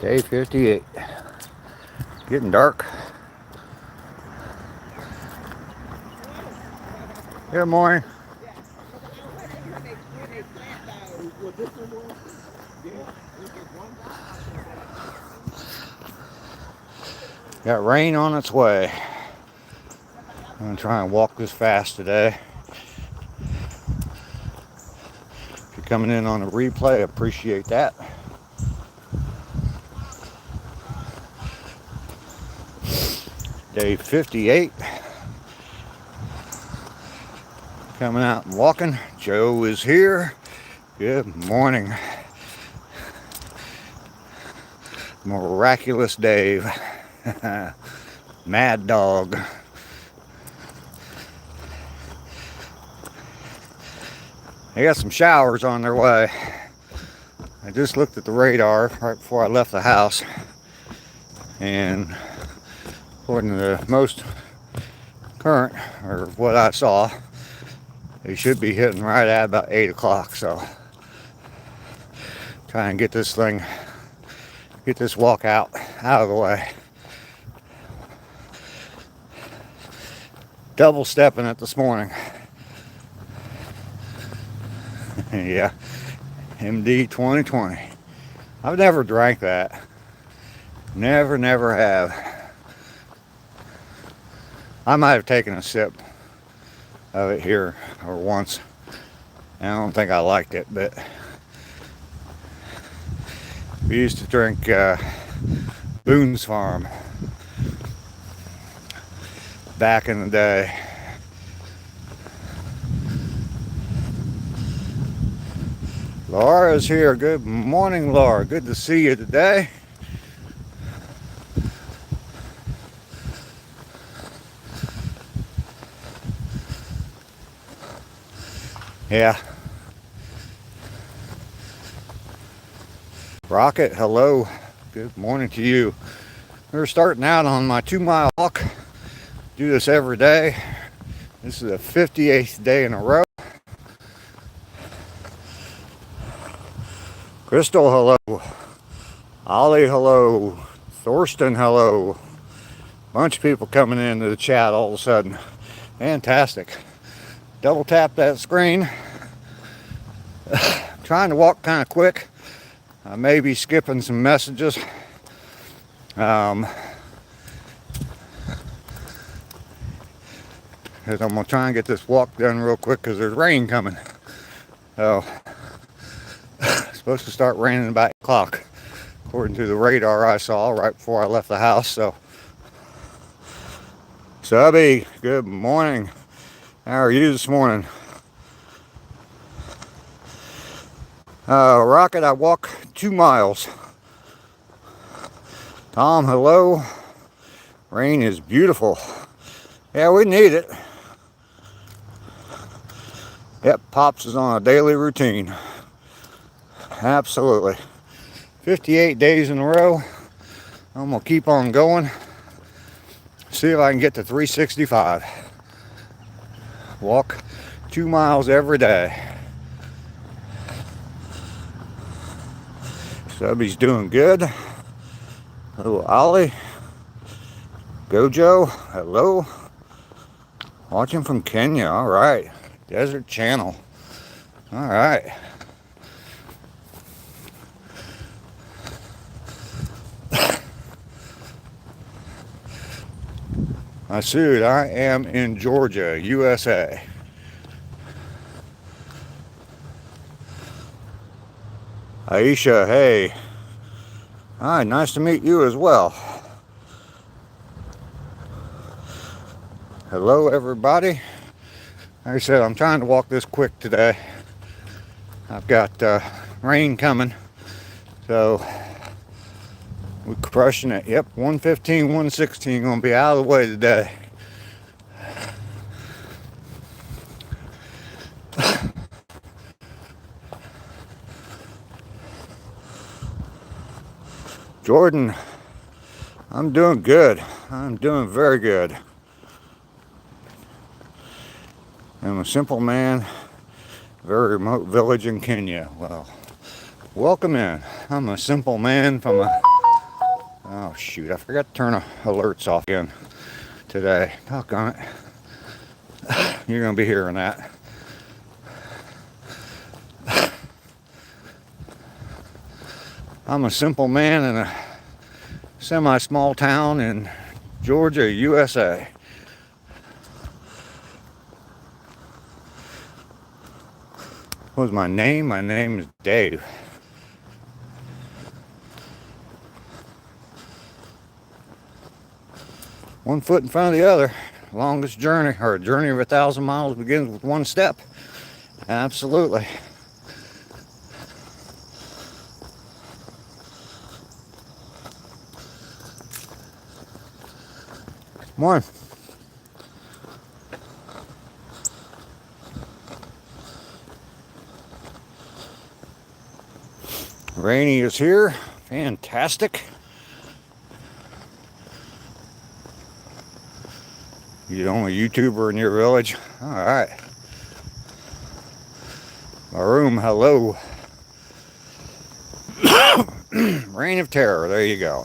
Day 58. Getting dark. Good morning. Got rain on its way. I'm gonna try and walk this fast today. If you're coming in on a replay, appreciate that. Day 58. Coming out and walking. Joe is here. Good morning. Miraculous Dave. Mad Dog. They got some showers on their way. I just looked at the radar right before I left the house, and according to the most current, or what I saw, they should be hitting right at about 8 o'clock. So try and get this walk out of the way. Double stepping it this morning. Yeah, MD 2020. I've never drank that. Never have. I might have taken a sip of it here or once. I don't think I liked it, but we used to drink Boone's Farm back in the day. Laura's here. Good morning, Laura. Good to see you today. Yeah. Rocket, hello. Good morning to you. We're starting out on my 2-mile walk. Do this every day. This is the 58th day in a row. Crystal, hello. Ollie, hello. Thorsten, hello. Bunch of people coming into the chat all of a sudden. Fantastic. Double tap that screen. Trying to walk kind of quick. I may be skipping some messages. Because I'm going to try and get this walk done real quick because there's rain coming. So, it's supposed to start raining about 8 o'clock, according to the radar I saw right before I left the house. So, Subby, good morning. How are you this morning? Rocket, I walk 2 miles. Tom, hello. Rain is beautiful. Yeah, we need it. Yep, Pops is on a daily routine. Absolutely. 58 days in a row. I'm going to keep on going. See if I can get to 365. Walk 2 miles every day. Subby's doing good. Hello, Ollie. Gojo, hello. Watching from Kenya, all right. Desert Channel, all right. Masood, I am in Georgia, USA. Aisha, hey. Hi, nice to meet you as well. Hello, everybody. Like I said, I'm trying to walk this quick today. I've got rain coming, so we're crushing it. Yep, 115, 116, gonna be out of the way today. Jordan, I'm doing good. I'm doing very good. I'm a simple man, very remote village in Kenya. Well, welcome in. I'm a simple man from a Oh shoot, I forgot to turn alerts off again today. Doggone it. You're gonna be hearing that. I'm a simple man in a semi-small town in Georgia, USA. What was my name? My name is Dave. One foot in front of the other. Longest journey, or a journey of 1,000 miles begins with one step. Absolutely. Come on. Rainy is here. Fantastic. You the only YouTuber in your village? Alright. My room, hello. Reign of Terror, there you go.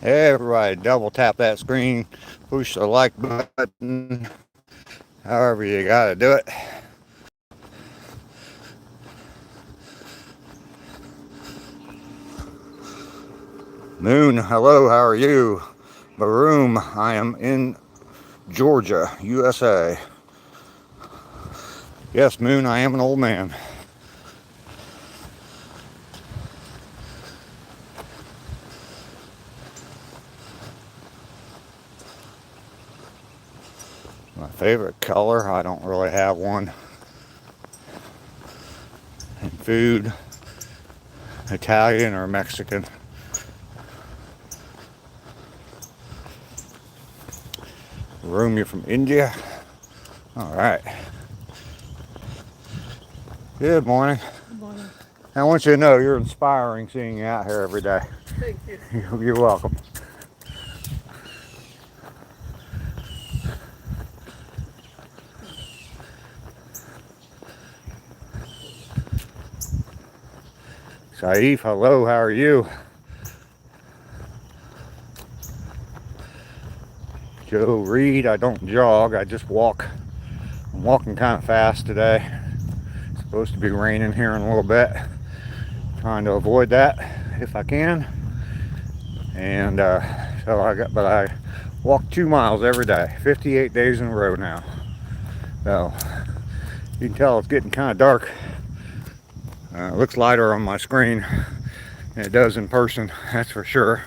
Everybody double tap that screen, push the like button, however you gotta do it. Moon, hello, how are you? Baroom, I am in Georgia, USA. Yes, Moon, I am an old man. My favorite color, I don't really have one. And food, Italian or Mexican. Room, you're from India? Alright. Good morning. Good morning. I want you to know you're inspiring seeing you out here every day. Thank you. You're welcome. Saif, hello, how are you? Joe Reed, I don't jog, I just walk. I'm walking kind of fast today. It's supposed to be raining here in a little bit. Trying to avoid that if I can. And but I walk 2 miles every day, 58 days in a row now. So you can tell it's getting kind of dark. It looks lighter on my screen than it does in person, that's for sure.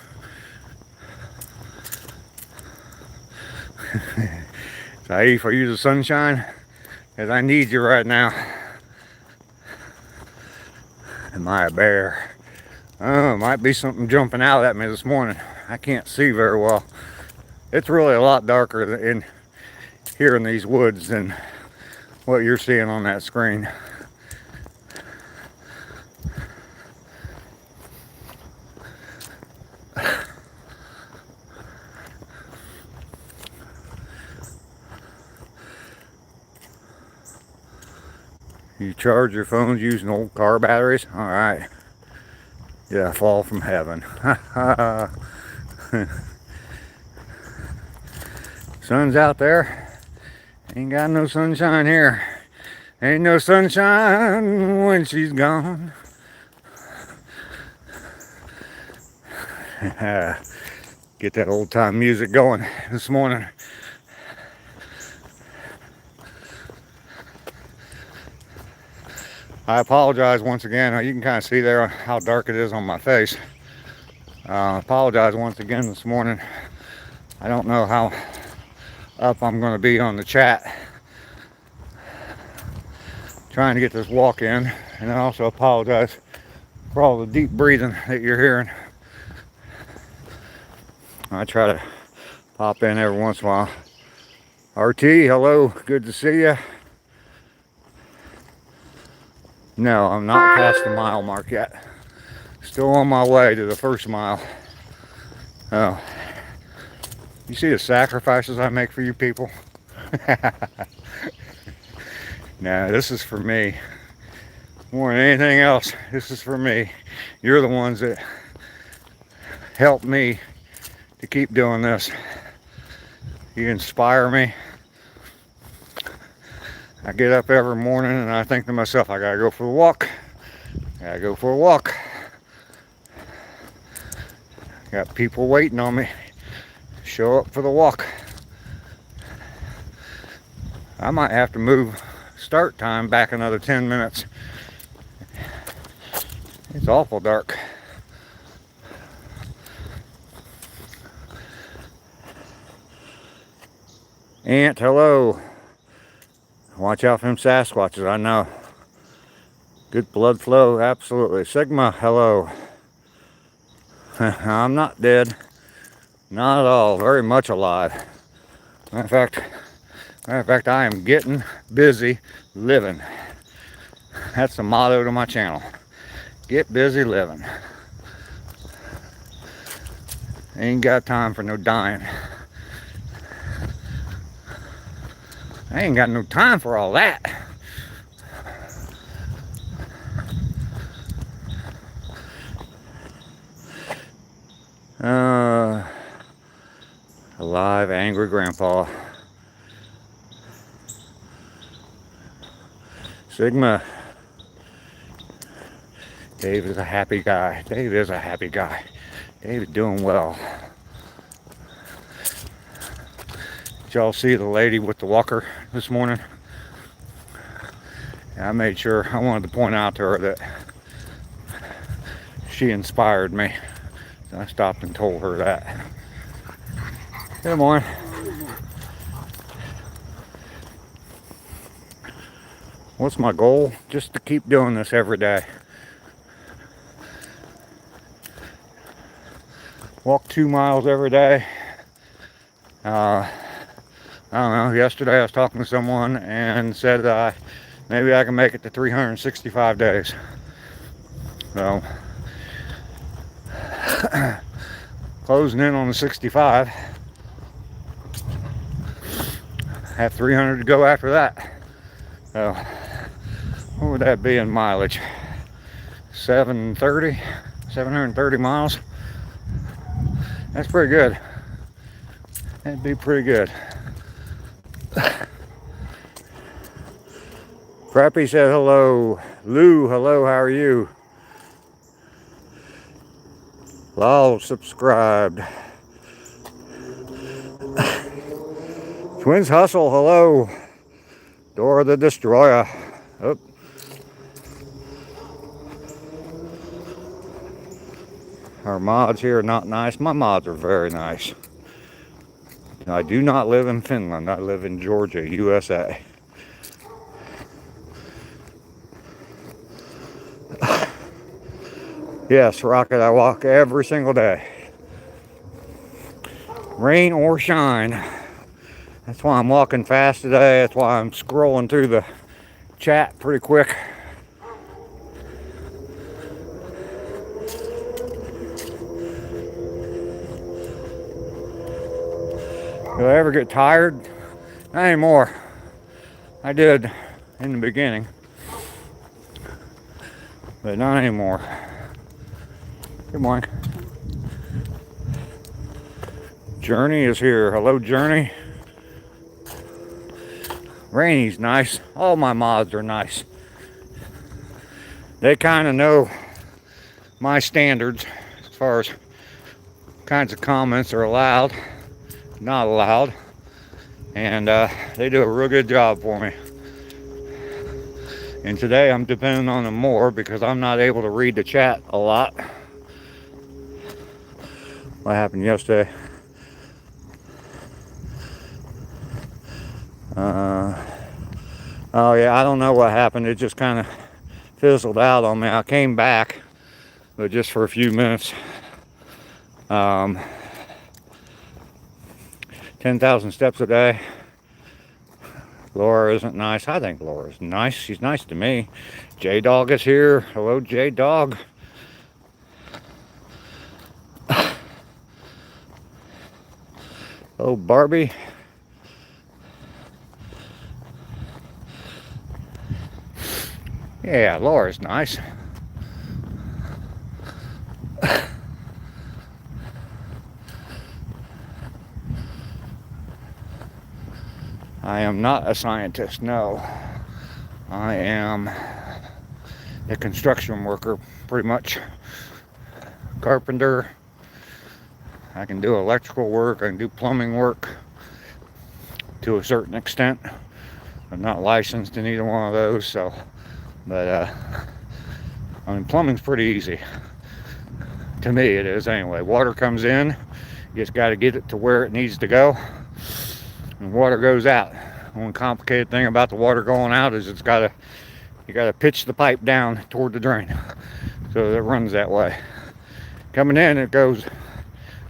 Saif, are you the sunshine? Because I need you right now. Am I a bear? Oh, might be something jumping out at me this morning. I can't see very well. It's really a lot darker in here in these woods than what you're seeing on that screen. You charge your phones using old car batteries? Alright. Yeah, fall from heaven. Sun's out there. Ain't got no sunshine here. Ain't no sunshine when she's gone. Get that old time music going this morning. I apologize once again. You can kind of see there how dark it is on my face. I apologize once again this morning. I don't know how up I'm going to be on the chat. Trying to get this walk in. And I also apologize for all the deep breathing that you're hearing. I try to pop in every once in a while. RT, hello. Good to see you. No, I'm not past the mile mark yet. Still on my way to the first mile. Oh. You see the sacrifices I make for you people? Now, this is for me. More than anything else, this is for me. You're the ones that help me to keep doing this. You inspire me. I get up every morning and I think to myself, I gotta go for a walk. I gotta go for a walk. Got people waiting on me. Show up for the walk. I might have to move start time back another 10 minutes. It's awful dark. Ant, hello. Watch out for them Sasquatches, I know. Good blood flow, absolutely. Sigma, hello. I'm not dead. Not at all. Very much alive. Matter of fact, I am getting busy living. That's the motto to my channel. Get busy living. Ain't got time for no dying. I ain't got no time for all that. Alive, angry grandpa. Sigma. Dave is a happy guy. Dave is a happy guy. Dave is doing well. Did y'all see the lady with the walker this morning? I made sure, I wanted to point out to her that she inspired me. So I stopped and told her that. Good morning. What's my goal? Just to keep doing this every day. Walk 2 miles every day. I don't know, yesterday I was talking to someone and said maybe I can make it to 365 days. So, closing in on the 65. Have 300 to go after that. So, what would that be in mileage? 730 miles. That's pretty good. That'd be pretty good. Crappy said hello. Lou, hello, how are you? Lol subscribed. Twins Hustle, hello. Dora the Destroyer. Oh. Our mods here are not nice. My mods are very nice. I do not live in Finland. I live in Georgia, USA. Yes, Rocket, I walk every single day. Rain or shine. That's why I'm walking fast today. That's why I'm scrolling through the chat pretty quick. Do I ever get tired? Not anymore. I did in the beginning, but not anymore. Good morning. Journey is here. Hello, Journey. Rainy's nice. All my mods are nice. They kind of know my standards as far as kinds of comments are allowed, not allowed, and they do a real good job for me. And today I'm depending on them more because I'm not able to read the chat a lot. What happened yesterday? Oh yeah, I don't know what happened. It just kind of fizzled out on me. I came back, but just for a few minutes. 10,000 steps a day. Laura isn't nice. I think Laura's nice. She's nice to me. J-Dog is here. Hello, J-Dog. Oh, Barbie. Yeah, Laura's nice. I am not a scientist, no. I am a construction worker, pretty much. Carpenter. I can do electrical work, I can do plumbing work to a certain extent. I'm not licensed in either one of those, so, but I mean, plumbing's pretty easy. To me, it is anyway. Water comes in, you just got to get it to where it needs to go, and water goes out. The one complicated thing about the water going out is you got to pitch the pipe down toward the drain, so it runs that way. Coming in, it goes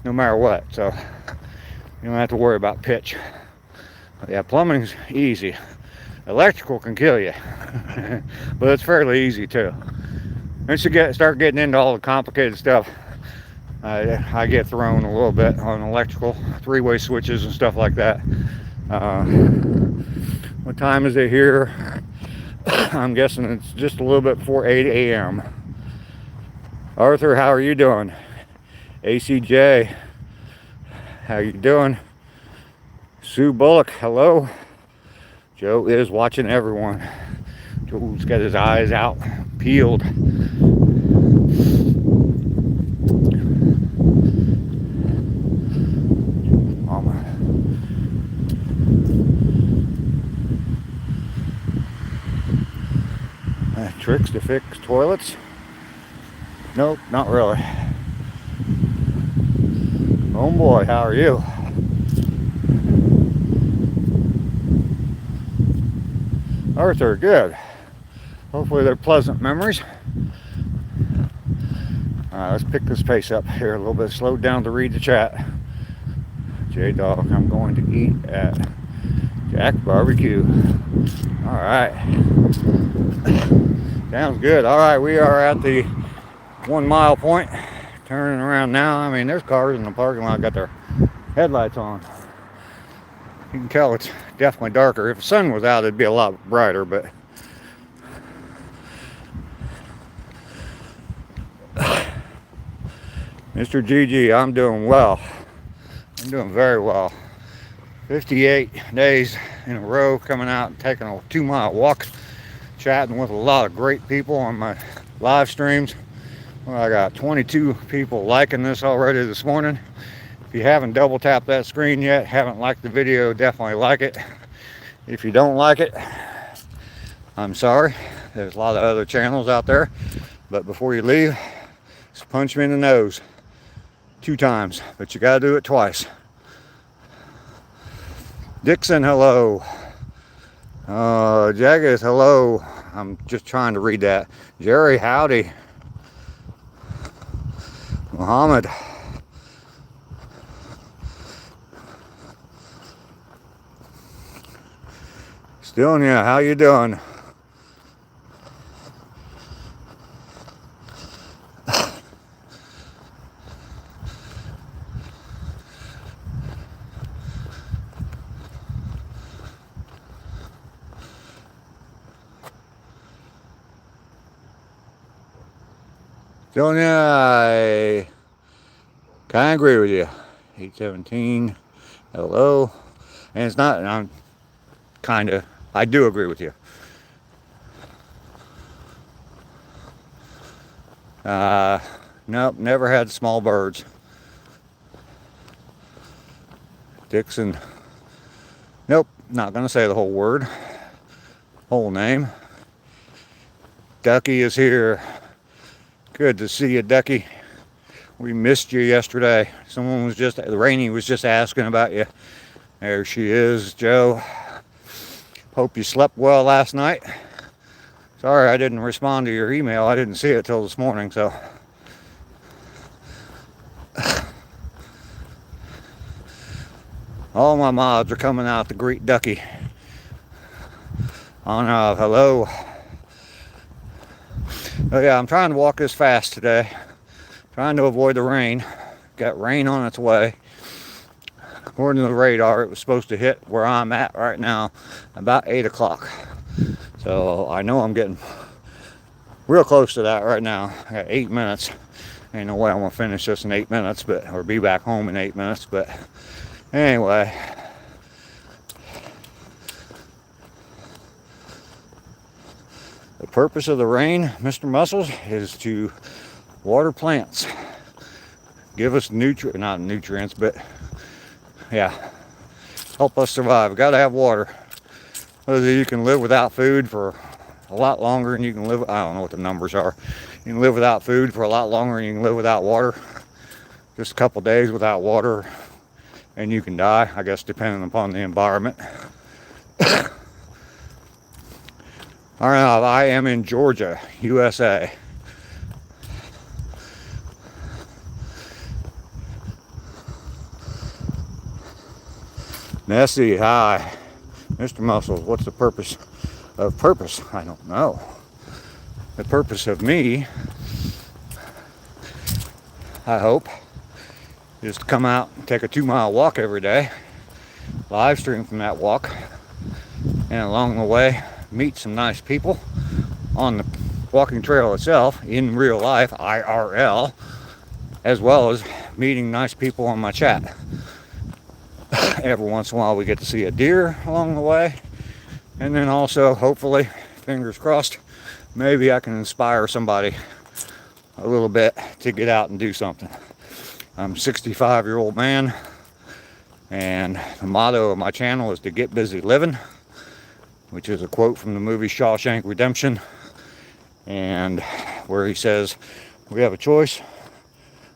no matter what, so you don't have to worry about pitch. But yeah, plumbing's easy. Electrical can kill you, but it's fairly easy too. Once you start getting into all the complicated stuff, I get thrown a little bit on electrical, three-way switches and stuff like that. What time is it here? I'm guessing it's just a little bit before 8 a.m. Arthur, how are you doing? ACJ, how you doing? Sue Bullock, hello. Joe is watching everyone. Joe's got his eyes out, peeled. Tricks to fix toilets? Nope, not really. Oh boy, how are you? Arthur, good. Hopefully they're pleasant memories. Alright, let's pick this pace up here a little bit. Slow down to read the chat. J-Dog, I'm going to eat at Jack Barbecue. Alright. Sounds good. Alright, we are at the 1 mile point. Turning around now. I mean, there's cars in the parking lot got their headlights on. You can tell it's definitely darker. If the sun was out, it'd be a lot brighter, but Mr. GG, I'm doing well. I'm doing very well. 58 days in a row coming out and taking a 2 mile walk, chatting with a lot of great people on my live streams. Well, I got 22 people liking this already this morning. If you haven't double tapped that screen yet, haven't liked the video, definitely like it. If you don't like it, I'm sorry. There's a lot of other channels out there. But before you leave, just punch me in the nose 2 times. But you gotta do it twice. Dixon, hello. Jagged, hello. I'm just trying to read that. Jerry, howdy. Muhammad. Still, how you doing? I kind of agree with you. 817, hello. And it's not, I'm kind of, I do agree with you. Nope, never had small birds. Dixon, nope, not going to say the whole word, whole name. Ducky is here. Good to see you, Ducky. We missed you yesterday. Rainey was just asking about you. There she is, Joe. Hope you slept well last night. Sorry I didn't respond to your email. I didn't see it till this morning, so. All my mods are coming out to greet Ducky. Hello. Oh yeah, I'm trying to walk this fast today. Trying to avoid the rain. Got rain on its way. According to the radar, it was supposed to hit where I'm at right now about 8 o'clock. So I know I'm getting real close to that right now. I got 8 minutes. Ain't no way I'm gonna finish this in 8 minutes, or be back home in 8 minutes. But anyway, the purpose of the rain, Mr. Muscles, is to water plants, give us not nutrients, but yeah, help us survive. Got to have water. Whether you can live without food for a lot longer than you can live, I don't know what the numbers are. You can live without food for a lot longer than you can live without water. Just a couple days without water and you can die, I guess, depending upon the environment. All right, I am in Georgia, USA. Nessie, hi. Mr. Muscles, what's the purpose of purpose? I don't know. The purpose of me, I hope, is to come out and take a 2-mile walk every day, live stream from that walk, and along the way meet some nice people on the walking trail itself in real life, IRL, as well as meeting nice people on my chat. Every once in a while we get to see a deer along the way, and then also, hopefully, fingers crossed, maybe I can inspire somebody a little bit to get out and do something. I'm a 65-year-old man, and the motto of my channel is to get busy living, which is a quote from the movie Shawshank Redemption, and where he says, we have a choice.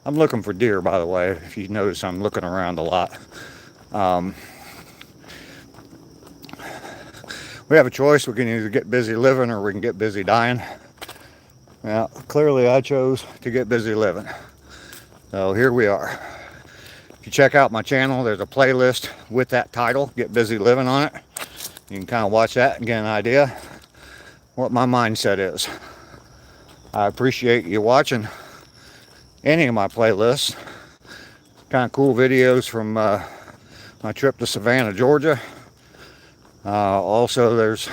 I'm looking for deer, by the way. If you notice, I'm looking around a lot. We have a choice. We can either get busy living or we can get busy dying. Now, clearly I chose to get busy living. So here we are. If you check out my channel, there's a playlist with that title, Get Busy Living, on it. You can kind of watch that and get an idea what my mindset is. I appreciate you watching any of my playlists. Kind of cool videos from my trip to Savannah, Georgia. Also, there's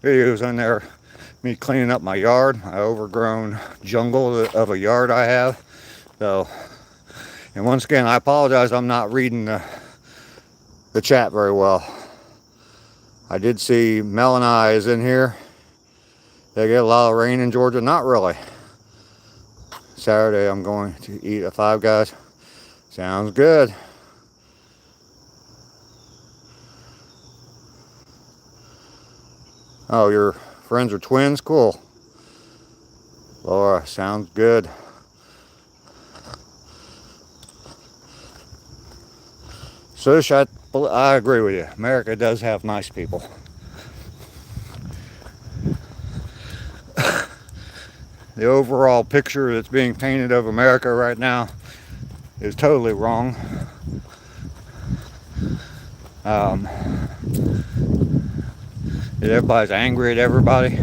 videos on there, me cleaning up my yard, my overgrown jungle of a yard I have. So, and once again, I apologize, I'm not reading the chat very well. I did see Mel and I is in here. They get a lot of rain in Georgia. Not really. Saturday I'm going to eat at Five Guys. Sounds good. Oh, your friends are twins? Cool. Laura, sounds good. Sush, I agree with you. America does have nice people. The overall picture that's being painted of America right now is totally wrong. Everybody's angry at everybody,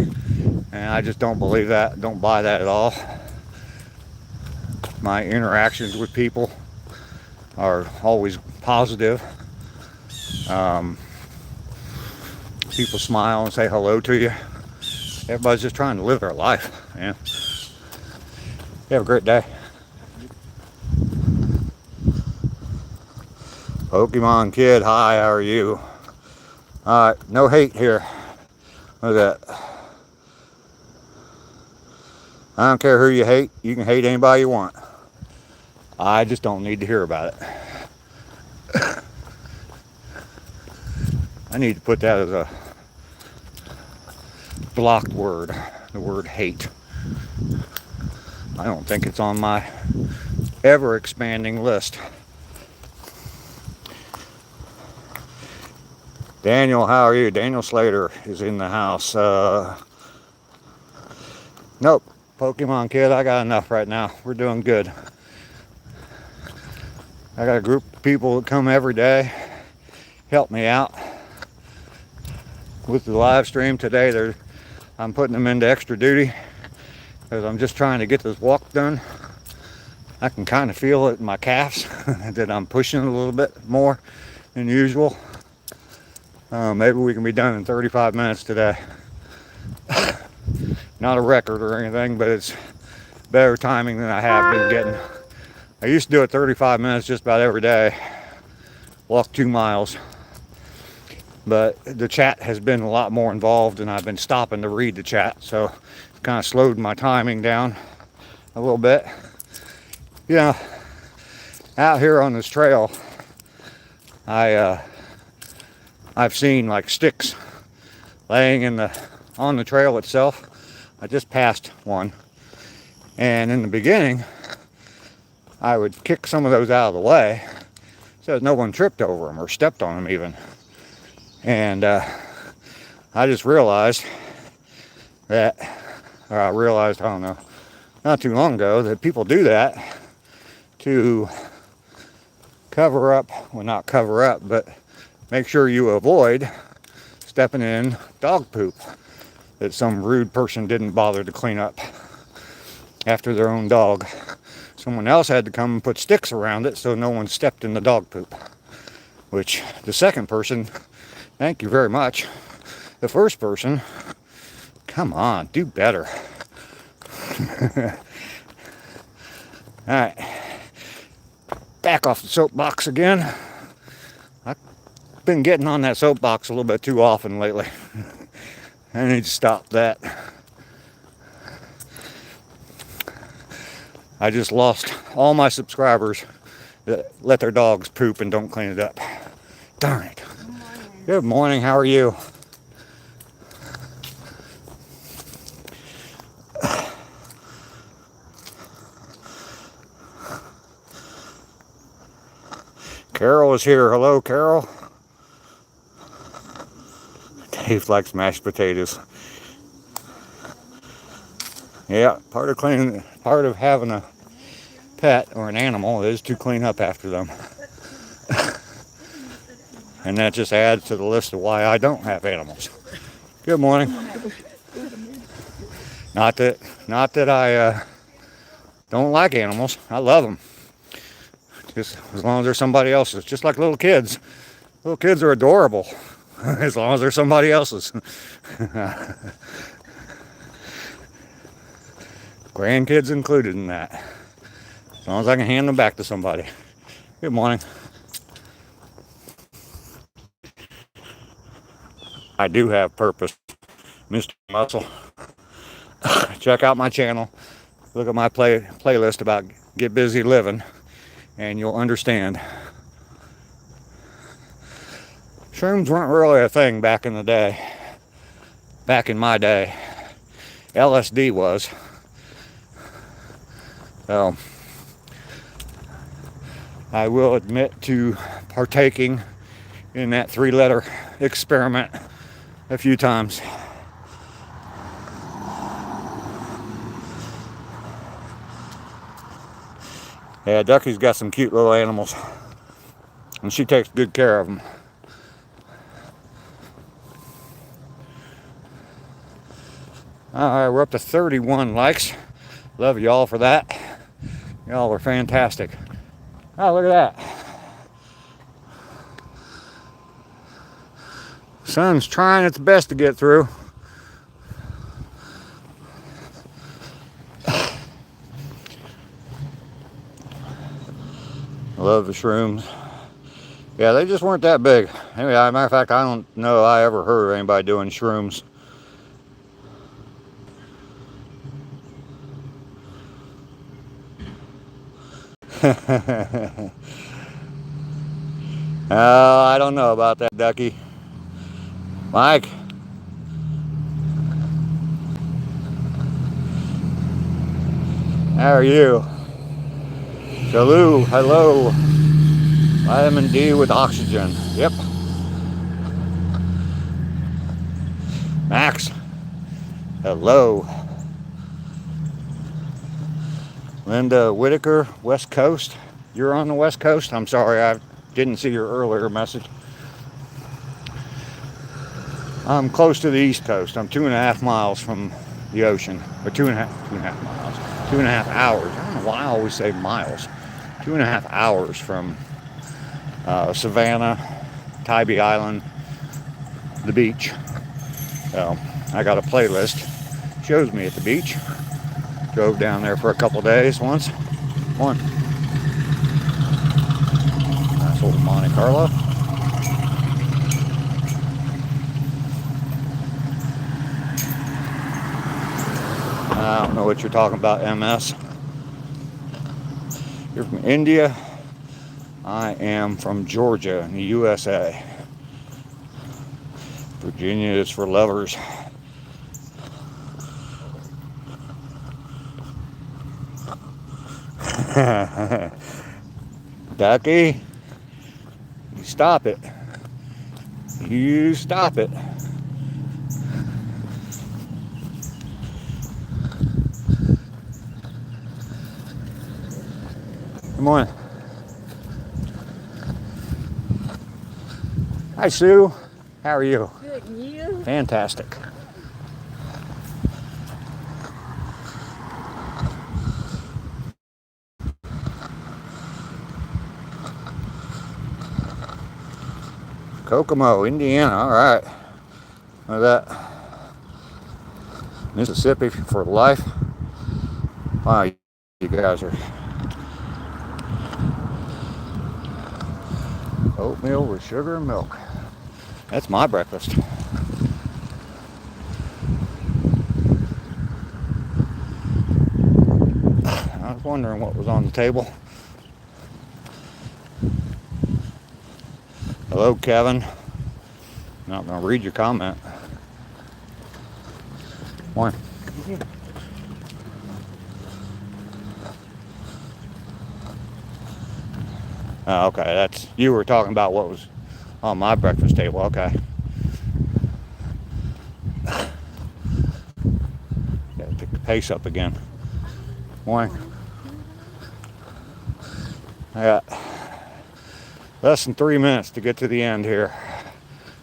and I just don't believe that. Don't buy that at all. My interactions with people are always positive. People smile and say hello to you. Everybody's just trying to live their life, man. You have a great day. Pokemon Kid, hi, how are you? Alright, no hate here. Look at that. I don't care who you hate. You can hate anybody you want. I just don't need to hear about it. I need to put that as a blocked word. The word hate. I don't think it's on my ever-expanding list. Daniel, how are you? Daniel Slater is in the house. Nope. Pokemon Kid, I got enough right now. We're doing good. I got a group of people that come every day, help me out with the live stream today. I'm putting them into extra duty because I'm just trying to get this walk done. I can kind of feel it in my calves that I'm pushing a little bit more than usual. Maybe we can be done in 35 minutes today. Not a record or anything, but it's better timing than I have been getting. I used to do it 35 minutes just about every day. Walk 2 miles. But the chat has been a lot more involved, and I've been stopping to read the chat, so it's kind of slowed my timing down a little bit. You know, out here on this trail, I've seen like sticks laying on the trail itself. I just passed one, and in the beginning, I would kick some of those out of the way so that no one tripped over them or stepped on them even. And I just realized I don't know, not too long ago, that people do that to cover up, well, not cover up, but make sure you avoid stepping in dog poop that some rude person didn't bother to clean up after their own dog. Someone else had to come and put sticks around it so no one stepped in the dog poop. Which the second person, thank you very much. The first person, come on, do better. Alright. Back off the soapbox again. I've been getting on that soapbox a little bit too often lately. I need to stop that. I just lost all my subscribers that let their dogs poop and don't clean it up. Darn it. Good morning. How are you? Carol is here. Hello, Carol. Dave likes mashed potatoes. Yeah, part of having a pet or an animal is to clean up after them. And that just adds to the list of why I don't have animals. Good morning. Not that I don't like animals. I love them. Just as long as they're somebody else's. Just like little kids. Little kids are adorable. As long as they're somebody else's. Grandkids included in that. As long as I can hand them back to somebody. Good morning. I do have purpose, Mr. Muscle. Check out my channel. Look at my playlist about Get Busy Living, and you'll understand. Shrooms weren't really a thing back in the day. Back in my day. LSD was. So, I will admit to partaking in that 3-letter experiment a few times. Yeah, Ducky's got some cute little animals, and she takes good care of them. Alright, we're up to 31 likes. Love y'all for that. Y'all are fantastic. Oh, look at that. Sun's trying its best to get through. I love the shrooms. Yeah, they just weren't that big. Anyway, as a matter of fact, I don't know I ever heard of anybody doing shrooms. I don't know about that, Ducky. Mike. How are you? Shalou, hello. Vitamin D with oxygen. Yep. Max. Hello. Linda Whitaker, West Coast. You're on the West Coast? I'm sorry, I didn't see your earlier message. I'm close to the East Coast. I'm 2.5 miles from the ocean. Or 2.5 miles. 2.5 hours. I don't know why I always say miles. 2.5 hours from Savannah, Tybee Island, the beach. So I got a playlist shows me at the beach. Drove down there for a couple days once. One. Nice old Monte Carlo. I don't know what you're talking about, MS. You're from India. I am from Georgia in the USA. Virginia is for lovers. Ducky, you stop it. You stop it. Good morning. Hi, Sue. How are you? Good, and you? Fantastic. Kokomo, Indiana. All right. Look at that. Mississippi for life. Wow, you guys are. Oatmeal with sugar and milk. That's my breakfast. I was wondering what was on the table. Hello, Kevin. Not going to read your comment. Why? Oh, okay, that's, you were talking about what was on my breakfast table. Okay. Gotta pick the pace up again. Why? I got less than 3 minutes to get to the end here.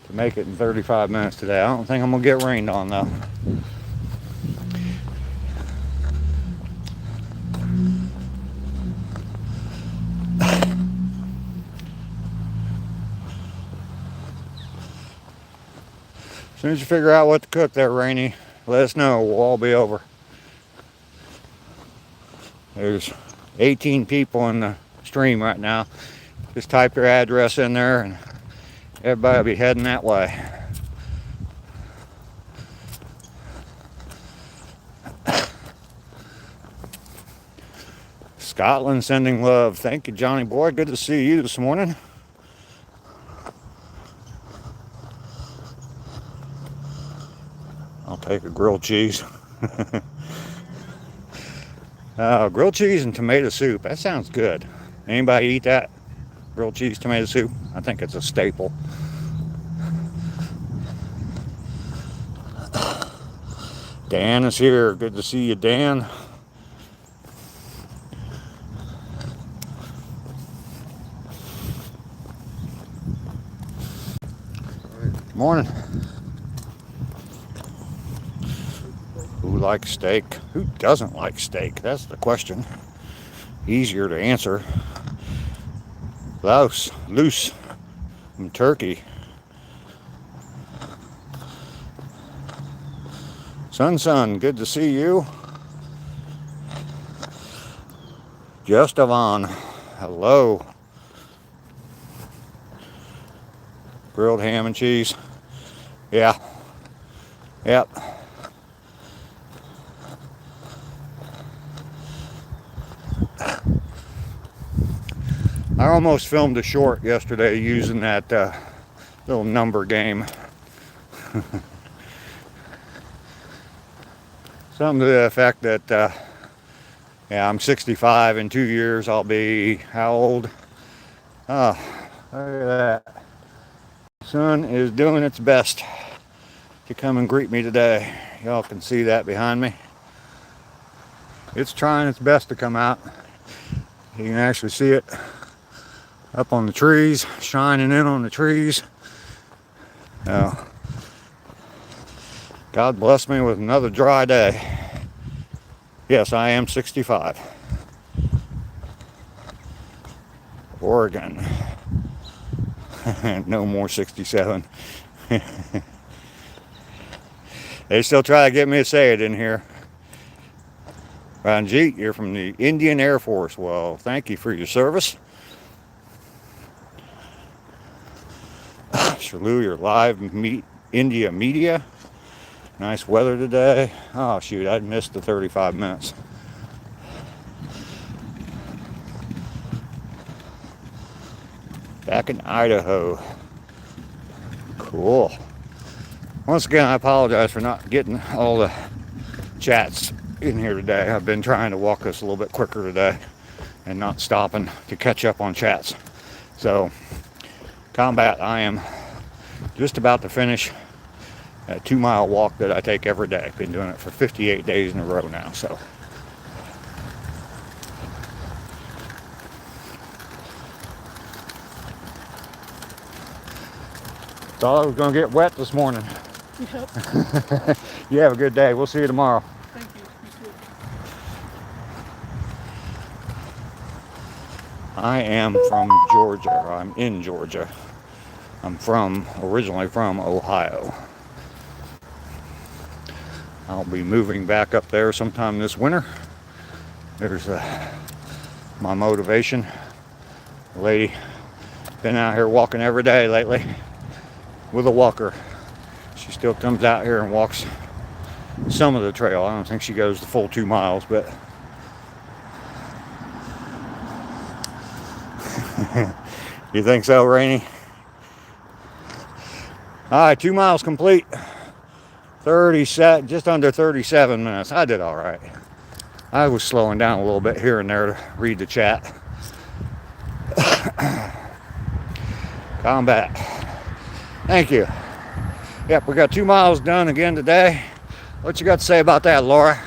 To make it in 35 minutes today. I don't think I'm gonna get rained on though. As soon as you figure out what to cook there, Rainy, let us know. We'll all be over. There's 18 people in the stream right now. Just type your address in there and everybody will be heading that way. Scotland sending love. Thank you, Johnny boy. Good to see you this morning. I'll take a grilled cheese. Grilled cheese and tomato soup. That sounds good. Anybody eat that? Grilled cheese, tomato soup? I think it's a staple. Dan is here. Good to see you, Dan. Morning. Who likes steak? Who doesn't like steak? That's the question. Easier to answer. Loose from Turkey. Sun, good to see you. Just Avon, hello. Grilled ham and cheese. Yeah. Yep. I almost filmed a short yesterday using that little number game. Something to the effect that, yeah, I'm 65. In 2 years I'll be how old? Oh, look at that. The sun is doing its best to come and greet me today. Y'all can see that behind me. It's trying its best to come out. You can actually see it up on the trees, shining in on the trees. Oh, God bless me with another dry day. Yes, I am 65. Oregon. No more 67. They still try to get me to say it in here. Ranjit, you're from the Indian Air Force. Well, thank you for your service. Shalu, you're live India media. Nice weather today. Oh, shoot, I missed the 35 minutes. Back in Idaho. Cool. Once again, I apologize for not getting all the chats in here today. I've been trying to walk this a little bit quicker today and not stopping to catch up on chats. So, combat, I am just about to finish a 2-mile walk that I take every day. I've been doing it for 58 days in a row now, so. Thought I was going to get wet this morning. Yep. You have a good day. We'll see you tomorrow. Thank you. You too. I am from Georgia. I'm in Georgia. I'm originally from Ohio. I'll be moving back up there sometime this winter. There's my motivation. The lady been out here walking every day lately with a walker. She still comes out here and walks some of the trail. I don't think she goes the full 2 miles, but you think so, Rainey? All right, 2 miles complete. just under 37 minutes. I did all right. I was slowing down a little bit here and there to read the chat. Combat. Thank you. Yep, we got 2 miles done again today. What you got to say about that, Laura?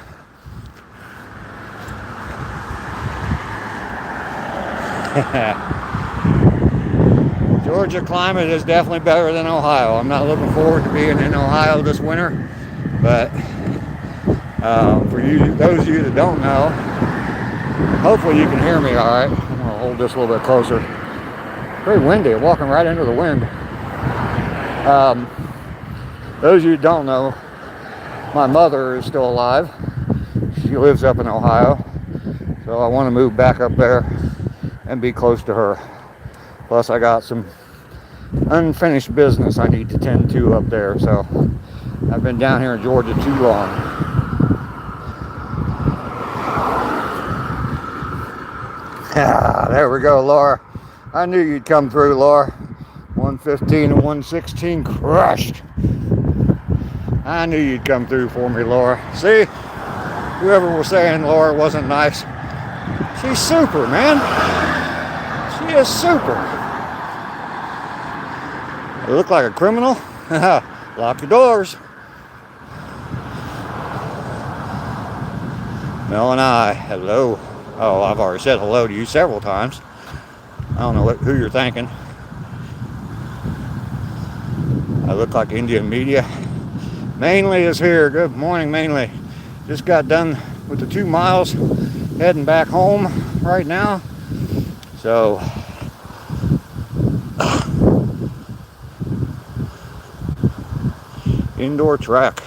Georgia climate is definitely better than Ohio. I'm not looking forward to being in Ohio this winter, but for those of you that don't know, hopefully you can hear me all right. I'm going to hold this a little bit closer. Very windy. I'm walking right into the wind. Those of you that don't know, my mother is still alive. She lives up in Ohio, so I want to move back up there and be close to her. Plus, I got some unfinished business I need to tend to up there, so I've been down here in Georgia too long. There we go, Laura. I knew you'd come through, Laura. 115 and 116 crushed. I knew you'd come through for me, Laura. See? Whoever was saying Laura wasn't nice, she's super, man. She is super. I look like a criminal? Lock your doors. Mel and I, hello. Oh, I've already said hello to you several times. I don't know who you're thanking. I look like Indian media. Mainly is here. Good morning, Mainly. Just got done with the 2 miles, heading back home right now. So, indoor track,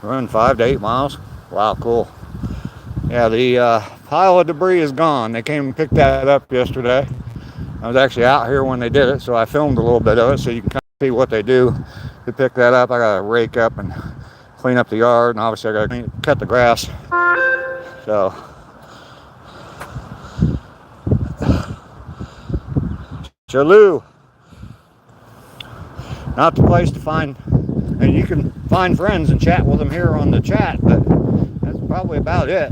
run 5 to 8 miles. Wow, cool. Yeah, the pile of debris is gone. They came and picked that up yesterday. I was actually out here when they did it, so I filmed a little bit of it so you can kind of see what they do to pick that up. I got to rake up and clean up the yard, and obviously I got to cut the grass. So, Chalou, not the place to find, and you can find friends and chat with them here on the chat, but that's probably about it.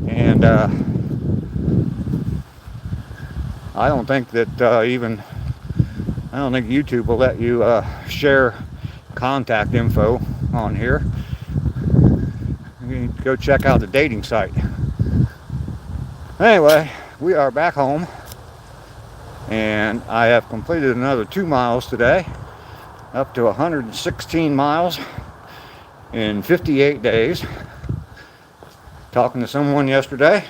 And I don't think that I don't think YouTube will let you share contact info on here. You can go check out the dating site. Anyway, we are back home, and I have completed another 2 miles today, up to 116 miles in 58 days. Talking to someone yesterday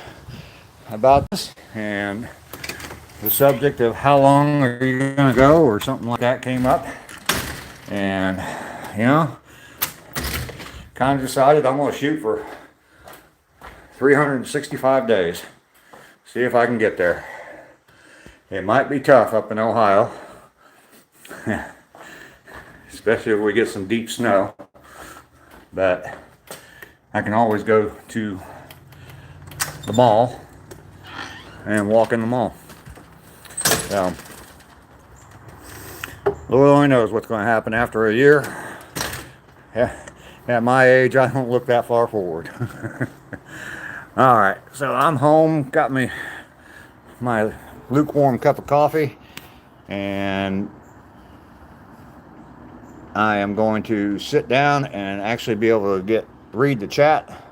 about this, and the subject of how long are you going to go or something like that came up. And, you know, kind of decided I'm going to shoot for 365 days. See if I can get there. It might be tough up in Ohio, especially if we get some deep snow, but I can always go to the mall and walk in the mall. So, Lord only knows what's going to happen after a year. At my age, I don't look that far forward. All right, so I'm home, got me my lukewarm cup of coffee, and I am going to sit down and actually be able to read the chat.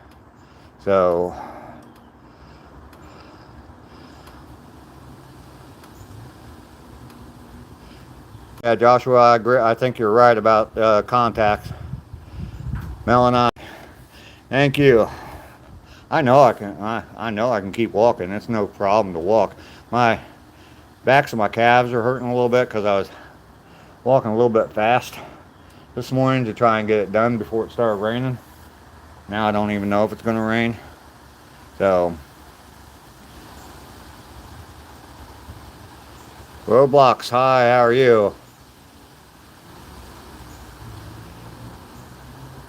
So, yeah, Joshua, I agree. I think you're right about contacts. Mel and I, thank you. I know I can. I know I can keep walking. It's no problem to walk. My backs of my calves are hurting a little bit because I was walking a little bit fast this morning to try and get it done before it started raining. Now I don't even know if it's going to rain. So, Roblox, hi, how are you?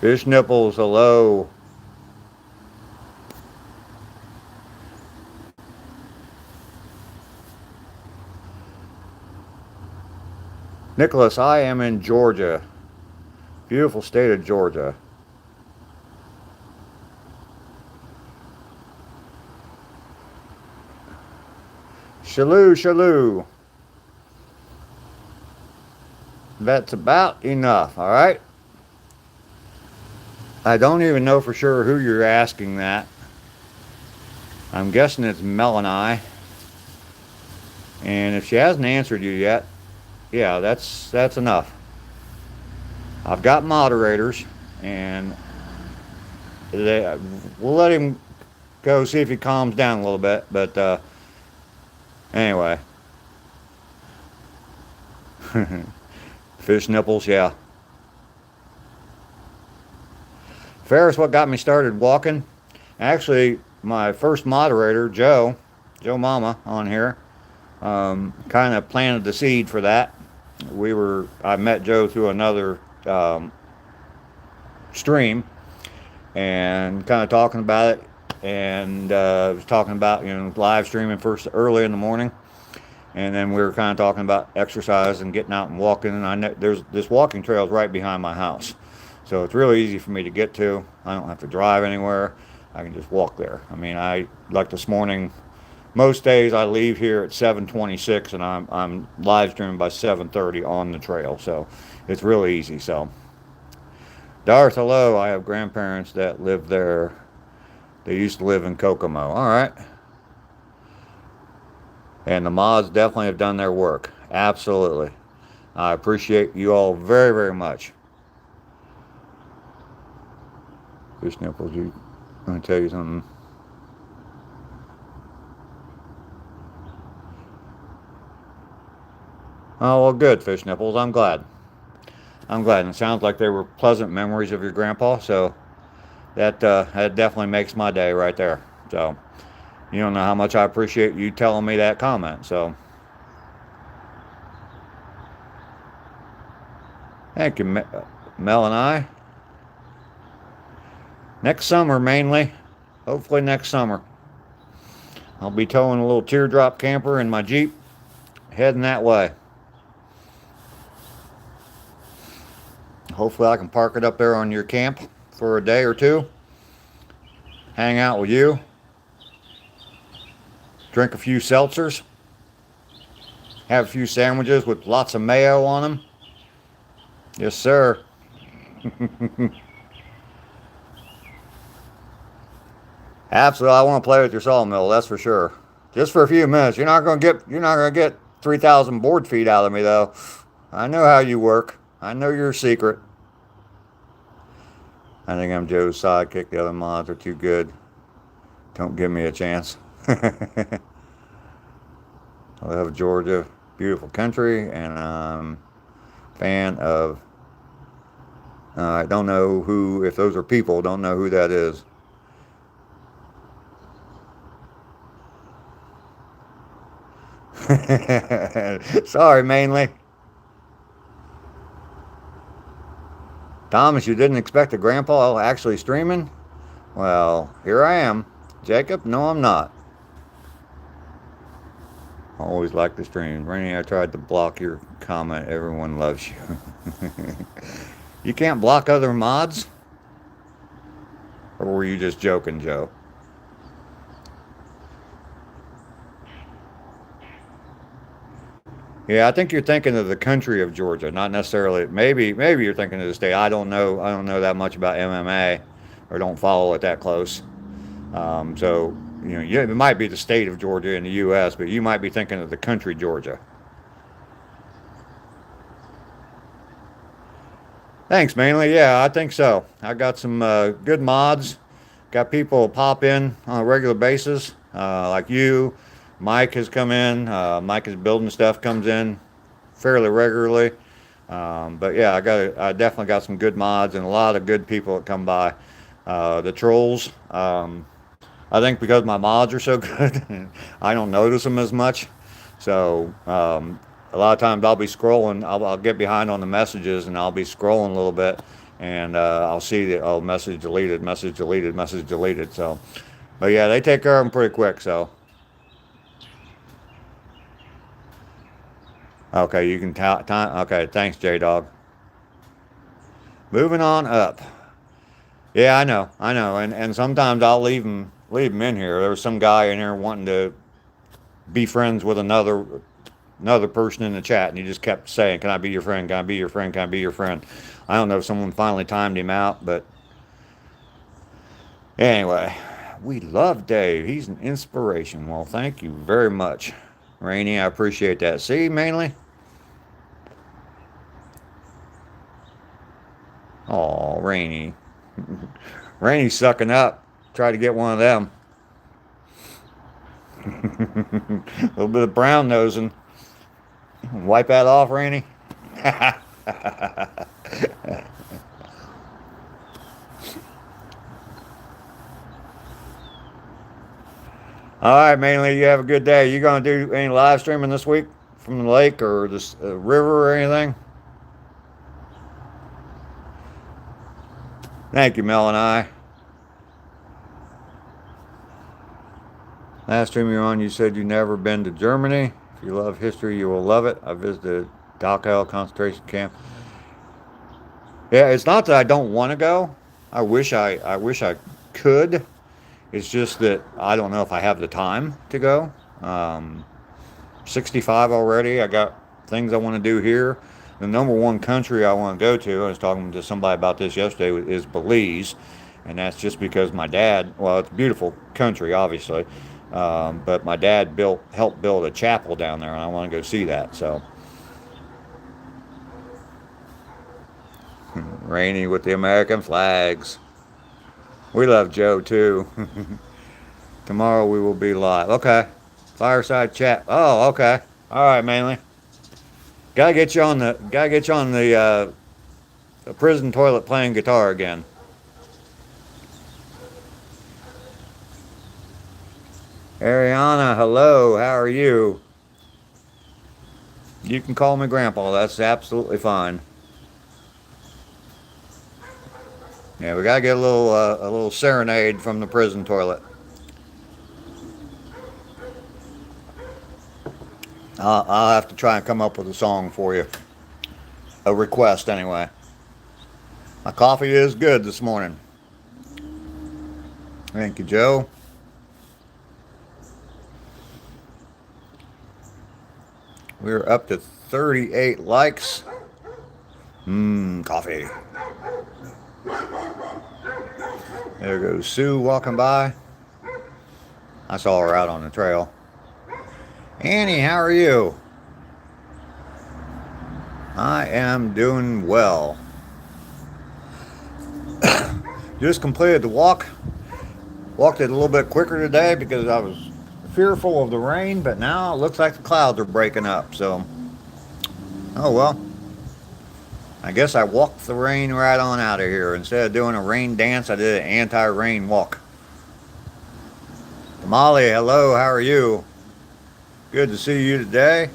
Fish nipples, hello. Nicholas, I am in Georgia. Beautiful state of Georgia. Shaloo, shaloo. That's about enough, all right? I don't even know for sure who you're asking that. I'm guessing it's Melanie. And if she hasn't answered you yet, yeah, that's enough. I've got moderators, and we'll let him go see if he calms down a little bit. But anyway. Fish nipples, yeah. Ferris, what got me started walking? Actually, my first moderator, Joe Mama on here, kind of planted the seed for that. I met Joe through another stream and kind of talking about it, and was talking about live streaming first early in the morning, and then we were kind of talking about exercise and getting out and walking. And I know there's this walking trail is right behind my house, so it's really easy for me to get to. I don't have to drive anywhere. I can just walk there. I mean, like this morning. Most days I leave here at 7:26 and I'm live streaming by 7:30 on the trail, so it's really easy. So, Darth, hello. I have grandparents that live there. They used to live in Kokomo. All right. And the mods definitely have done their work. Absolutely. I appreciate you all very, very much. Fish nipples, I'm going to tell you something. Oh, well, good, Fish Nipples. I'm glad. And it sounds like they were pleasant memories of your grandpa, so that definitely makes my day right there. So, you don't know how much I appreciate you telling me that comment, so. Thank you, Mel and I. Next summer, mainly. Hopefully next summer. I'll be towing a little teardrop camper in my Jeep, heading that way. Hopefully I can park it up there on your camp for a day or two. Hang out with you. Drink a few seltzers. Have a few sandwiches with lots of mayo on them. Yes, sir. Absolutely, I want to play with your sawmill, that's for sure. Just for a few minutes. You're not gonna get 3,000 board feet out of me though. I know how you work. I know your secret. I think I'm Joe's sidekick. The other mods are too good. Don't give me a chance. I love Georgia, beautiful country, and I'm a fan of I don't know who, if those are people, don't know who that is. Sorry, mainly. Thomas, you didn't expect a grandpa actually streaming? Well, here I am. Jacob, no, I'm not. I always like the stream. Rainy, I tried to block your comment. Everyone loves you. You can't block other mods? Or were you just joking, Joe? Yeah, I think you're thinking of the country of Georgia, not necessarily. Maybe you're thinking of the state. I don't know. I don't know that much about MMA, or don't follow it that close. So yeah, it might be the state of Georgia in the U.S., but you might be thinking of the country Georgia. Thanks, mainly. Yeah, I think so. I got some good mods. Got people pop in on a regular basis, like you. Mike has come in. Mike is building stuff. Comes in fairly regularly. But yeah, I definitely got some good mods and a lot of good people that come by. The trolls. I think because my mods are so good, I don't notice them as much. So a lot of times I'll be scrolling. I'll get behind on the messages and I'll be scrolling a little bit, and I'll see that, oh, message deleted, message deleted, message deleted. So, but yeah, they take care of them pretty quick. So okay, you can time. Okay, thanks, J Dog. Moving on up. Yeah, I know, and sometimes I'll leave them in here. There was some guy in here wanting to be friends with another person in the chat, and he just kept saying, "Can I be your friend? Can I be your friend? Can I be your friend?" I don't know if someone finally timed him out, but anyway, we love Dave. He's an inspiration. Well, thank you very much, Rainey. I appreciate that. See, mainly. Oh, Rainey. Rainey's sucking up. Try to get one of them. A little bit of brown nosing. Wipe that off, Rainey. All right, mainly. You have a good day. You gonna do any live streaming this week from the lake or this river or anything? Thank you, Mel and I. Last stream you're on, you said you've never been to Germany. If you love history, you will love it. I visited Dachau concentration camp. Yeah, it's not that I don't want to go. I wish I could. It's just that I don't know if I have the time to go. 65 already. I got things I want to do here. The number one country I want to go to, I was talking to somebody about this yesterday, is Belize. And that's just because my dad, well, it's a beautiful country, obviously. But my dad helped build a chapel down there, and I want to go see that. So, Rainy with the American flags. We love Joe too. Tomorrow we will be live. Okay. Fireside chat. Oh, okay. All right, mainly. The prison toilet playing guitar again. Ariana, hello. How are you? You can call me Grandpa. That's absolutely fine. Yeah, we gotta get a little serenade from the prison toilet. I'll have to try and come up with a song for you. A request, anyway. My coffee is good this morning. Thank you, Joe. We're up to 38 likes. Coffee. There goes Sue walking by. I saw her out on the trail. Annie, how are you? I am doing well. Just completed the walk. Walked it a little bit quicker today because I was fearful of the rain, but now it looks like the clouds are breaking up. So, oh well. I guess I walked the rain right on out of here. Instead of doing a rain dance, I did an anti-rain walk. Molly, hello, how are you? Good to see you today.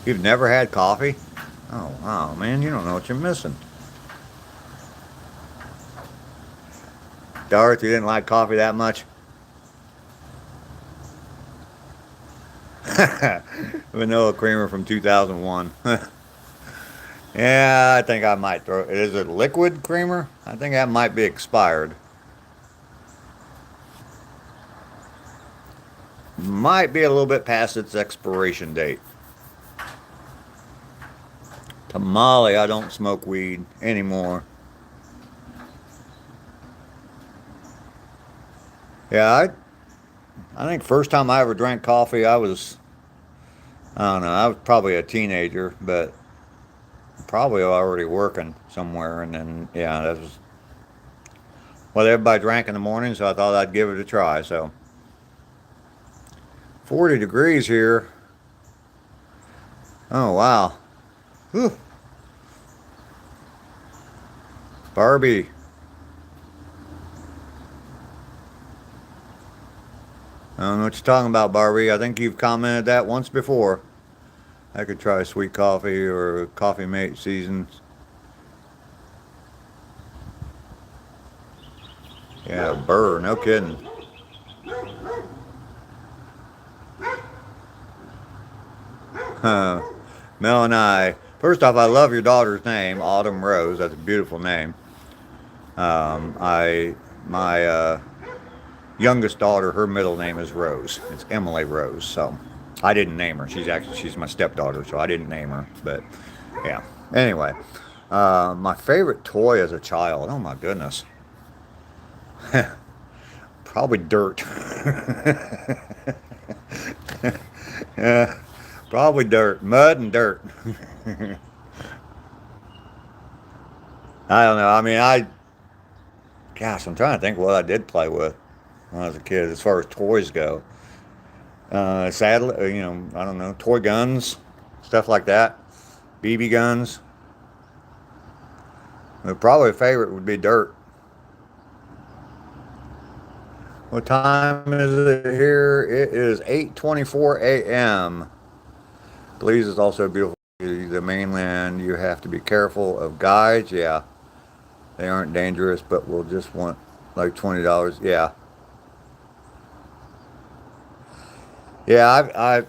You've never had coffee? Oh, wow, man, you don't know what you're missing. Darth, you didn't like coffee that much? Vanilla creamer from 2001. Yeah, I think I might throw it. Is it liquid creamer? I think that might be expired. Might be a little bit past its expiration date. Tamale, I don't smoke weed anymore. Yeah, I think first time I ever drank coffee, I don't know, I was probably a teenager, but probably already working somewhere. And then, yeah, that was what everybody drank in the morning, so I thought I'd give it a try. So 40 degrees here. Oh, wow. Whew. Barbie. I don't know what you're talking about, Barbie. I think you've commented that once before. I could try sweet coffee or coffee mate seasons. Yeah, burr, no kidding. Mel and I. First off, I love your daughter's name, Autumn Rose. That's a beautiful name. I my youngest daughter, her middle name is Rose. It's Emily Rose. So I didn't name her. She's my stepdaughter, so I didn't name her. But yeah. Anyway, my favorite toy as a child. Oh my goodness. Probably dirt. Yeah, probably dirt, mud and dirt. I don't know. I mean, gosh, I'm trying to think what I did play with when I was a kid as far as toys go. Sadly, I don't know, toy guns, stuff like that, BB guns. But probably a favorite would be dirt. What time is it here? It is 8:24 a.m. Belize is also beautiful. The mainland, you have to be careful of guides. Yeah, they aren't dangerous, but we'll just want like $20. Yeah, yeah.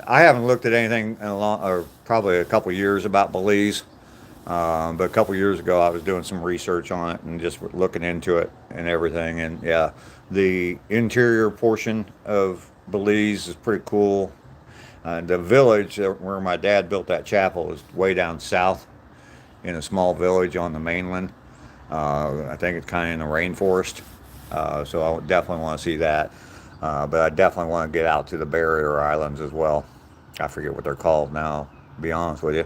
I haven't looked at anything in a long, or probably a couple years about Belize. But a couple years ago, I was doing some research on it and just looking into it and everything. And yeah, the interior portion of Belize is pretty cool. The village where my dad built that chapel is way down south in a small village on the mainland. I think it's kind of in the rainforest. So I would definitely want to see that. But I definitely want to get out to the barrier islands as well. I forget what they're called now, to be honest with you.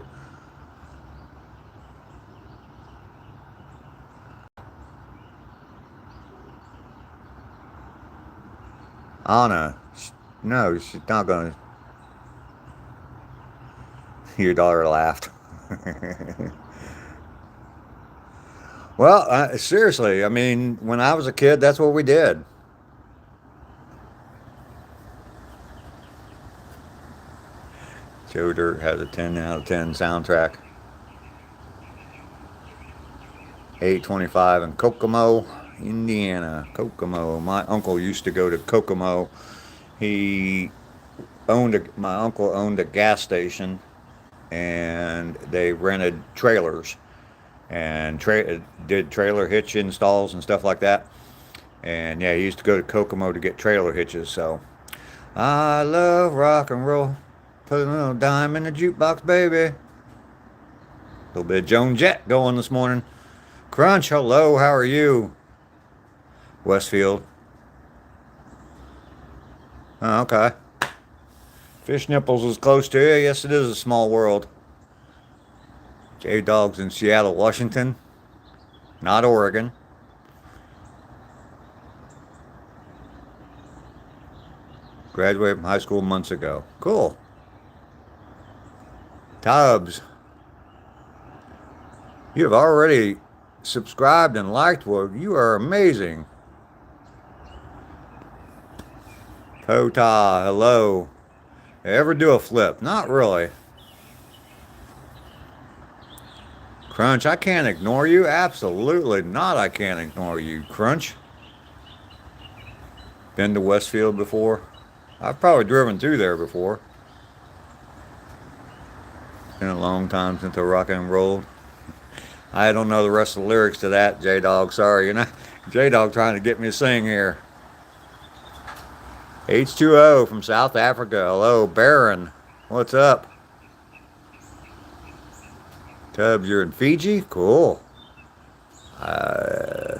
Anna, no, she's not going to. Your daughter laughed. Well, seriously, I mean, when I was a kid, that's what we did. Joe Dirt has a 10 out of 10 soundtrack. 825 in Kokomo, Indiana. Kokomo. My uncle used to go to Kokomo. He my uncle owned a gas station and they rented trailers and did trailer hitch installs and stuff like that. And yeah, he used to go to Kokomo to get trailer hitches. So I love rock and roll. Put a little dime in the jukebox, baby. A little bit of Joan Jett going this morning. Crunch, hello, how are you? Westfield. Oh, okay. Fish Nipples is close to you. Yes, it is a small world. J Dog's in Seattle, Washington, not Oregon. Graduated from high school months ago. Cool. Tubbs. You have already subscribed and liked. Well, you are amazing. Pota, hello. Ever do a flip? Not really. Crunch, I can't ignore you. Absolutely not. I can't ignore you, Crunch. Been to Westfield before? I've probably driven through there before. Been a long time since I rock and rolled. I don't know the rest of the lyrics to that, J-Dog. Sorry, J-Dog trying to get me to sing here. H2O from South Africa. Hello, Baron. What's up? Tubbs, you're in Fiji? Cool. Aya.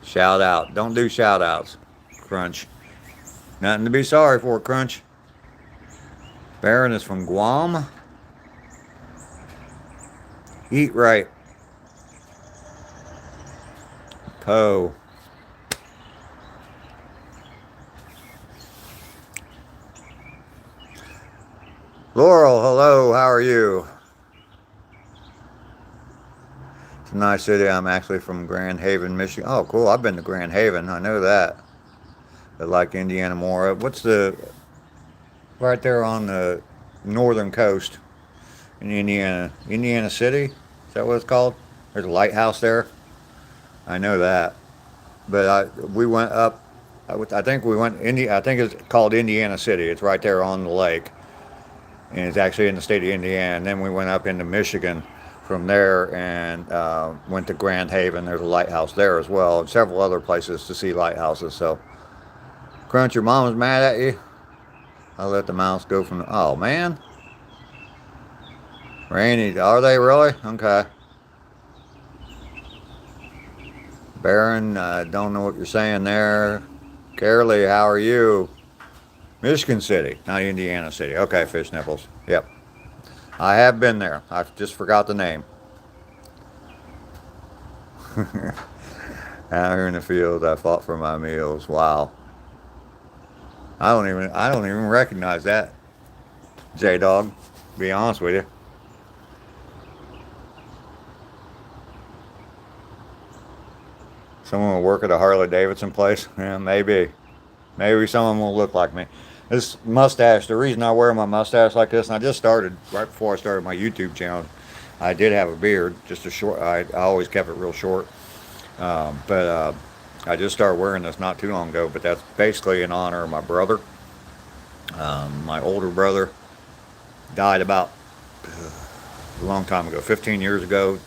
Shout out. Don't do shout outs, Crunch. Nothing to be sorry for, Crunch. Baron is from Guam. Eat right. Poe. Laurel, hello, how are you? It's a nice city. I'm actually from Grand Haven, Michigan. Oh, cool. I've been to Grand Haven. I know that. I like Indiana more. What's the... right there on the northern coast in Indiana. Indiana City? Is that what it's called? There's a lighthouse there. I know that. But we went up... I think we went... I think it's called Indiana City. It's right there on the lake. And it's actually in the state of Indiana. And then we went up into Michigan from there and went to Grand Haven. There's a lighthouse there as well, and several other places to see lighthouses. So, Crunch, your mom was mad at you? I'll let the mouse go from... oh, man. Rainy, are they really? Okay. Baron, I don't know what you're saying there. Carolee, how are you? Michigan City, not Indiana City. Okay, fish nipples. Yep. I have been there. I just forgot the name. Out here in the field, I fought for my meals. Wow. I don't even recognize that, J-Dog, to be honest with you. Someone will work at a Harley Davidson place? Yeah, maybe. Maybe someone will look like me. This mustache, the reason I wear my mustache like this, and I just started, right before I started my YouTube channel, I did have a beard, just a short, I always kept it real short. But I just started wearing this not too long ago, but that's basically in honor of my brother. My older brother died about a long time ago, 15 years ago,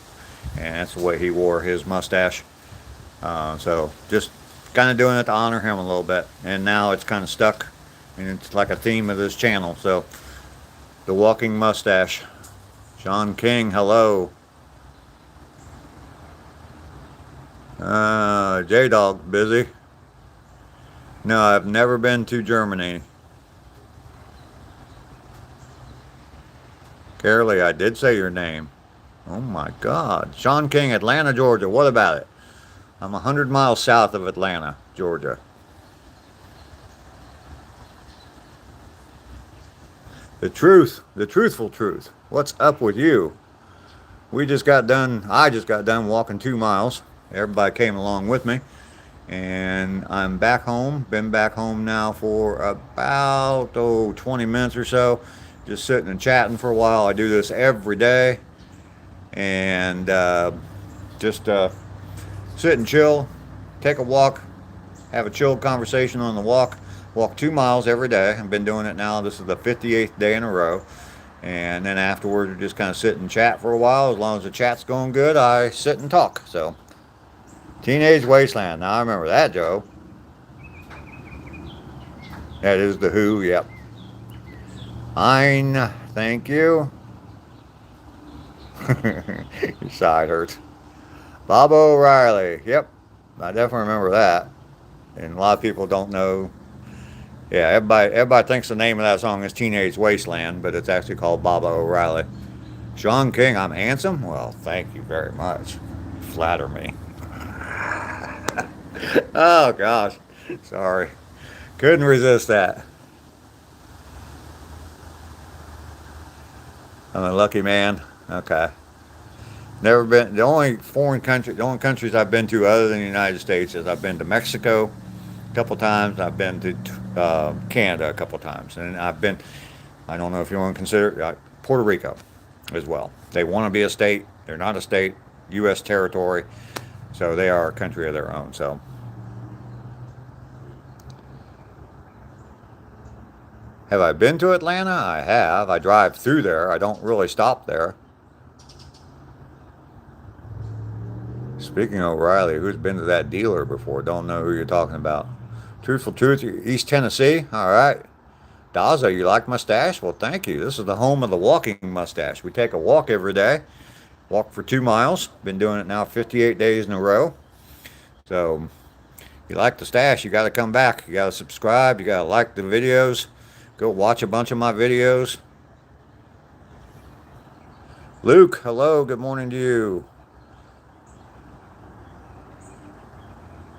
and that's the way he wore his mustache. So just kind of doing it to honor him a little bit, and now it's kind of stuck, and it's like a theme of this channel. So the walking mustache. Sean King, hello. J-Dog, busy? No, I've never been to Germany. Carolee, I did say your name. Oh my God. Sean King, Atlanta, Georgia. What about it? I'm 100 miles south of Atlanta, Georgia. The truth, the truthful truth. What's up with you? I just got done walking 2 miles. Everybody came along with me. And I'm back home. Been back home now for about 20 minutes or so. Just sitting and chatting for a while. I do this every day. And just sit and chill, take a walk, have a chilled conversation on the walk. Walk 2 miles every day. I've been doing it now. This is the 58th day in a row. And then afterwards, we just kind of sit and chat for a while. As long as the chat's going good, I sit and talk. So, Teenage Wasteland. Now, I remember that, Joe. That is the Who, yep. Ein, thank you. Your side hurts. Bob O'Reilly, yep. I definitely remember that. And a lot of people don't know. Yeah, everybody thinks the name of that song is Teenage Wasteland, but it's actually called Baba O'Reilly. Sean King, I'm handsome? Well, thank you very much. Flatter me. Oh, gosh. Sorry. Couldn't resist that. I'm a lucky man. Okay. Never been. The only foreign country, the only countries I've been to other than the United States is I've been to Mexico a couple times. I've been to Canada a couple times, and I've been. I don't know if you want to consider Puerto Rico as well. They want to be a state. They're not a state. U.S. territory, so they are a country of their own. So. Have I been to Atlanta? I have. I drive through there. I don't really stop there. Speaking of O'Reilly, who's been to that dealer before? Don't know who you're talking about. Truthful Truth, East Tennessee. All right. Daza, you like mustache? Well, thank you. This is the home of the walking mustache. We take a walk every day. Walk for 2 miles. Been doing it now 58 days in a row. So, if you like the stash, you got to come back. You got to subscribe. You got to like the videos. Go watch a bunch of my videos. Luke, hello. Good morning to you.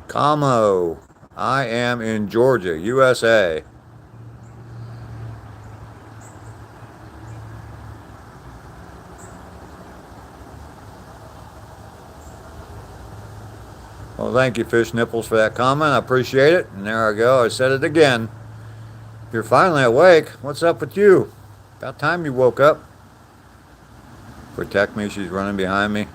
Como, I am in Georgia, USA. Well, thank you, Fish Nipples, for that comment. I appreciate it. And there I go. I said it again. You're finally awake. What's up with you? About time you woke up. Protect me. She's running behind me.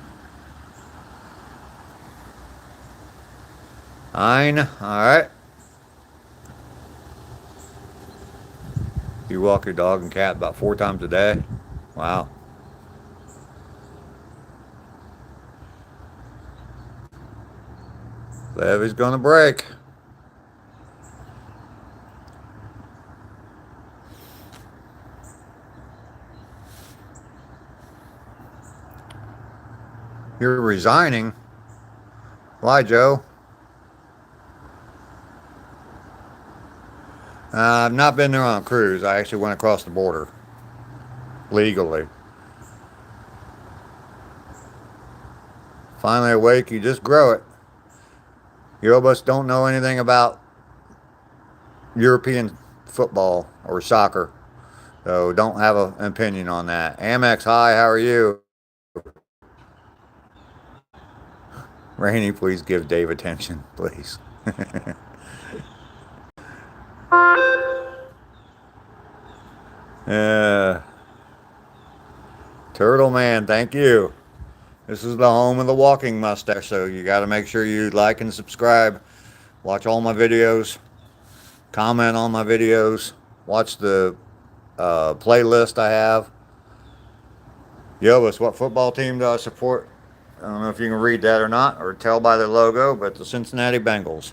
All right. You walk your dog and cat about 4 times a day? Wow. Levy's gonna break. You're resigning? Why, Joe? I've not been there on a cruise. I actually went across the border. Legally. Finally awake, you just grow it. You of us don't know anything about European football or soccer. So don't have an opinion on that. Amex, hi, how are you? Rainey, please give Dave attention, please. Turtle Man, thank you. This is the home of the walking mustache, so you got to make sure you like and subscribe. Watch all my videos. Comment on my videos. Watch the playlist I have. Yovis, what football team do I support? I don't know if you can read that or not, or tell by the logo, but the Cincinnati Bengals.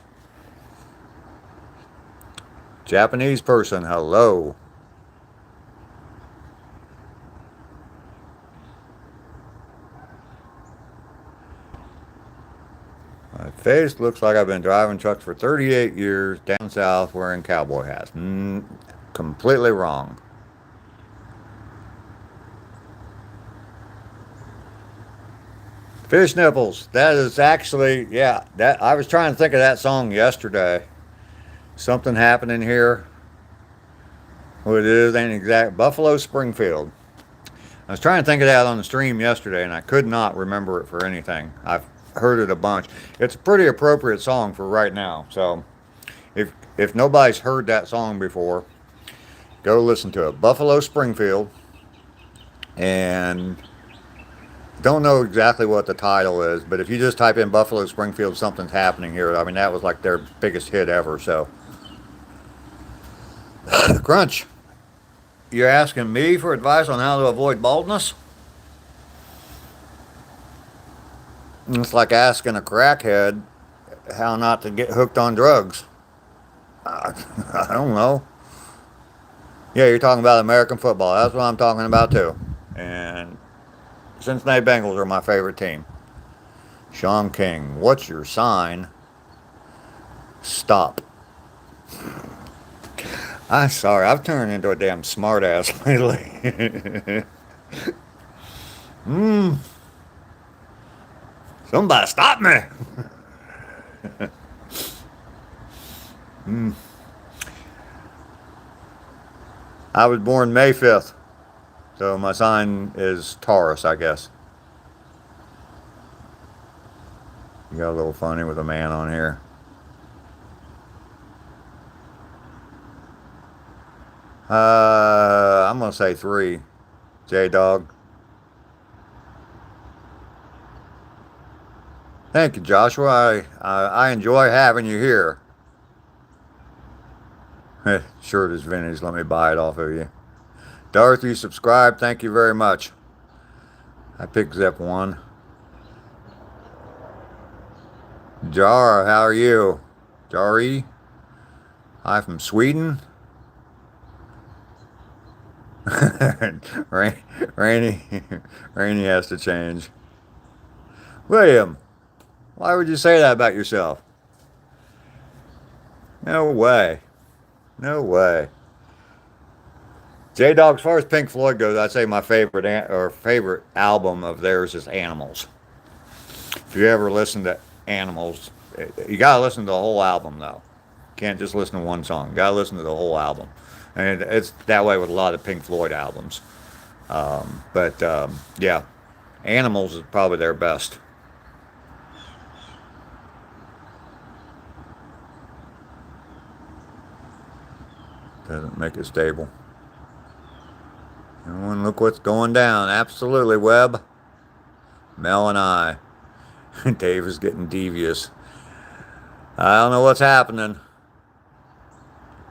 Japanese person, hello. My face looks like I've been driving trucks for 38 years down south wearing cowboy hats. Completely wrong. Fish Nipples. That is actually, yeah, that I was trying to think of that song yesterday. Something happening here. What it is ain't exact. Buffalo Springfield. I was trying to think of that on the stream yesterday, and I could not remember it for anything. I've heard it a bunch. It's a pretty appropriate song for right now. So, if nobody's heard that song before, go listen to it. Buffalo Springfield, and don't know exactly what the title is, but if you just type in Buffalo Springfield, something's happening here. I mean, that was like their biggest hit ever. So, Crunch. You're asking me for advice on how to avoid baldness? It's like asking a crackhead how not to get hooked on drugs. I don't know. Yeah, you're talking about American football. That's what I'm talking about too. And Cincinnati Bengals are my favorite team. Sean King, what's your sign? Stop. I'm sorry, I've turned into a damn smartass lately. Somebody stop me. I was born May 5th, so my sign is Taurus, I guess. You got a little funny with a man on here. I'm gonna say 3. J Dog. Thank you, Joshua. I enjoy having you here. Shirt is vintage. Let me buy it off of you. Dorothy, subscribe. Thank you very much. I picked Zep 1. Jar, how are you? Jari? Hi from Sweden. Rainy, Rainy has to change. William, why would you say that about yourself? No way. No way. J Dog, as far as Pink Floyd goes, I'd say my favorite album of theirs is Animals. If you ever listen to Animals, you gotta listen to the whole album though. Can't just listen to one song. You gotta listen to the whole album, and it's that way with a lot of Pink Floyd albums. But yeah, Animals is probably their best. Doesn't make it stable. Everyone, look what's going down. Absolutely, Webb. Mel and I. Dave is getting devious. I don't know what's happening.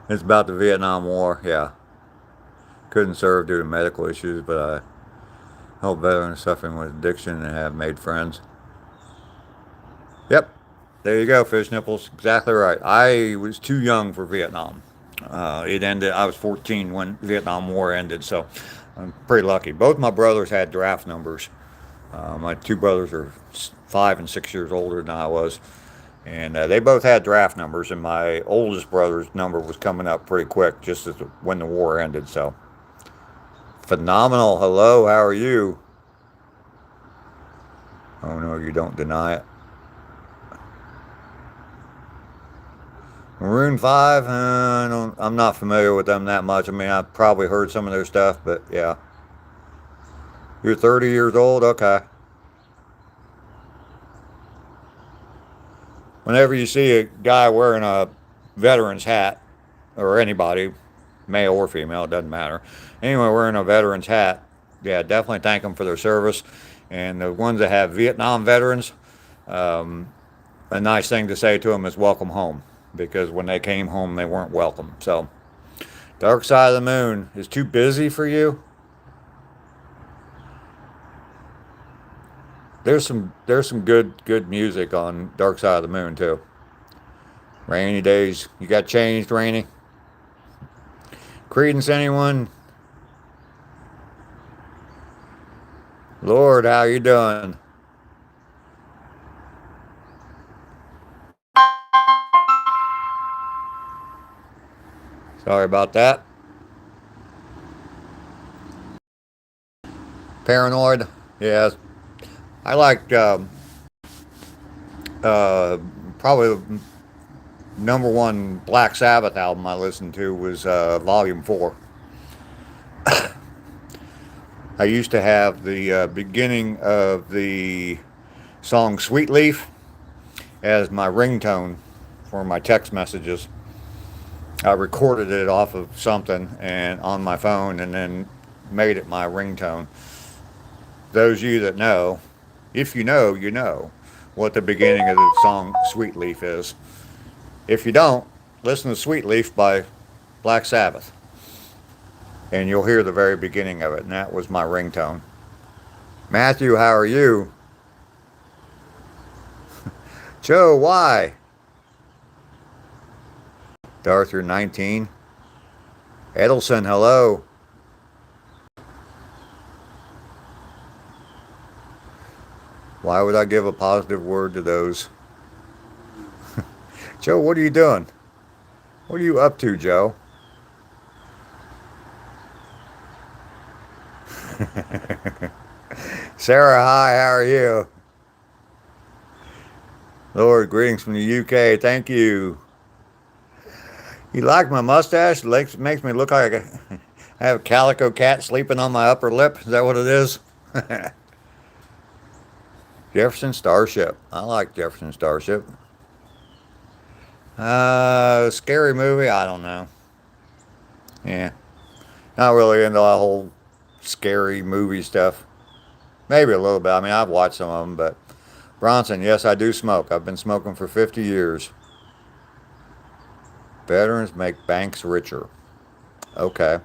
It's about the Vietnam War, yeah. Couldn't serve due to medical issues, but I help veterans suffering with addiction and have made friends. Yep, there you go, Fish Nipples. Exactly right. I was too young for Vietnam. It ended, I was 14 when Vietnam War ended, so I'm pretty lucky. Both my brothers had draft numbers. My 2 brothers are 5 and 6 years older than I was. And they both had draft numbers, and my oldest brother's number was coming up pretty quick just as when the war ended. So, phenomenal. Hello, how are you? Oh no, you don't deny it. Maroon 5, I'm not familiar with them that much. I mean, I've probably heard some of their stuff, but yeah. You're 30 years old? Okay. Whenever you see a guy wearing a veteran's hat, or anybody, male or female, it doesn't matter. Anyway, wearing a veteran's hat, yeah, definitely thank them for their service. And the ones that have Vietnam veterans, um, a nice thing to say to them is welcome home, because when they came home, they weren't welcome. So, Dark Side of the Moon is too busy for you. There's some good music on Dark Side of the Moon too. Rainy days, you got changed, Rainy. Credence, anyone? Lord, how you doing? Sorry about that. Paranoid. Yeah, I like uh, probably the number one Black Sabbath album I listened to was Volume 4. I used to have the beginning of the song Sweet Leaf as my ringtone for my text messages. I recorded it off of something and on my phone and then made it my ringtone. Those of you that know, if you know, you know what the beginning of the song Sweet Leaf is. If you don't, listen to Sweet Leaf by Black Sabbath, and you'll hear the very beginning of it, and that was my ringtone. Matthew, how are you? Joe, why? Darther 19. Edelson, hello. Why would I give a positive word to those? Joe, what are you doing? What are you up to, Joe? Sarah, hi, how are you? Lord, greetings from the UK. Thank you. You like my mustache? It makes me look like I have a calico cat sleeping on my upper lip. Is that what it is? Jefferson Starship. I like Jefferson Starship. Scary movie? I don't know. Yeah. Not really into the whole scary movie stuff. Maybe a little bit. I mean, I've watched some of them, but Bronson, yes, I do smoke. I've been smoking for 50 years. Veterans make banks richer. Okay.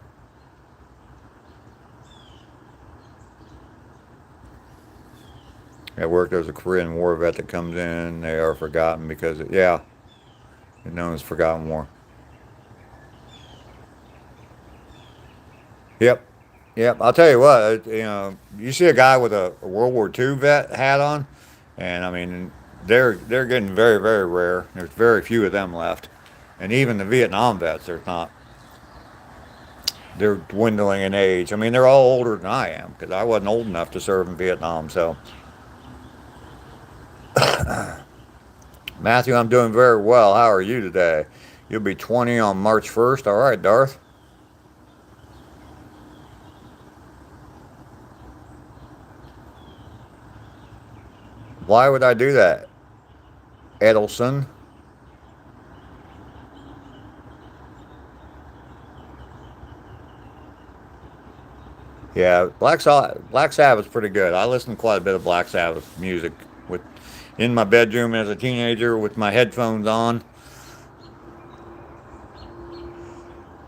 At work, there's a Korean War vet that comes in. They are forgotten because, yeah, it's known as Forgotten War. Yep. Yep. I'll tell you what, you see a guy with a World War II vet hat on, and I mean, they're getting very, very rare. There's very few of them left. And even the Vietnam vets, there's not. They're dwindling in age. I mean, they're all older than I am because I wasn't old enough to serve in Vietnam. So, Matthew, I'm doing very well. How are you today? You'll be 20 on March 1st. All right, Darth. Why would I do that, Edelson? Yeah, Black Sabbath's pretty good. I listen to quite a bit of Black Sabbath music with in my bedroom as a teenager with my headphones on.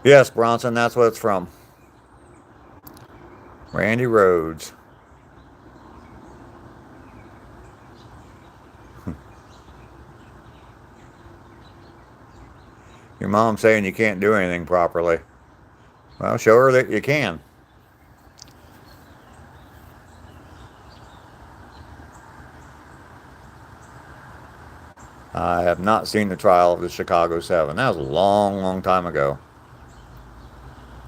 Yes, Bronson, that's what it's from. Randy Rhodes. Your mom saying you can't do anything properly. Well, show her that you can. I have not seen the trial of the Chicago Seven. That was a long, long time ago.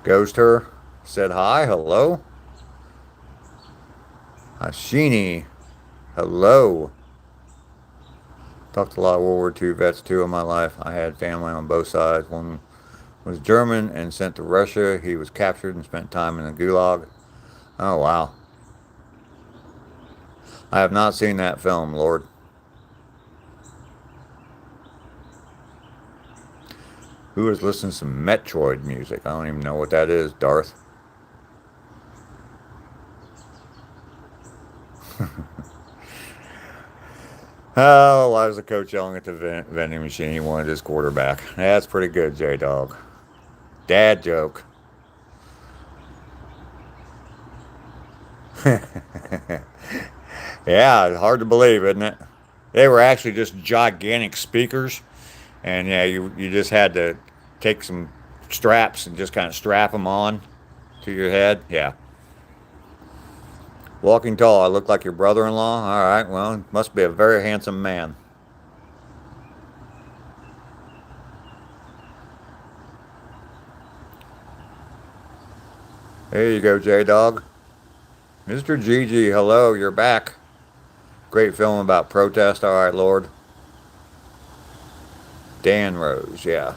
Ghost her. Said hi. Hello. Hashini. Hello. Talked to a lot of World War II vets too in my life. I had family on both sides. One was German and sent to Russia. He was captured and spent time in the Gulag. Oh, wow. I have not seen that film, Lord. Who is listening to some Metroid music? I don't even know what that is, Darth. Oh, why was the coach yelling at the vending machine? He wanted his quarterback. That's pretty good, J Dog. Dad joke. Yeah, hard to believe, isn't it? They were actually just gigantic speakers, and yeah, you just had to take some straps and just kind of strap them on to your head. Yeah. Walking tall, I look like your brother-in-law. All right, well, must be a very handsome man. There you go, J Dog. Mr. Gigi, hello, you're back. Great film about protest. All right, Lord. Dan Rose, yeah.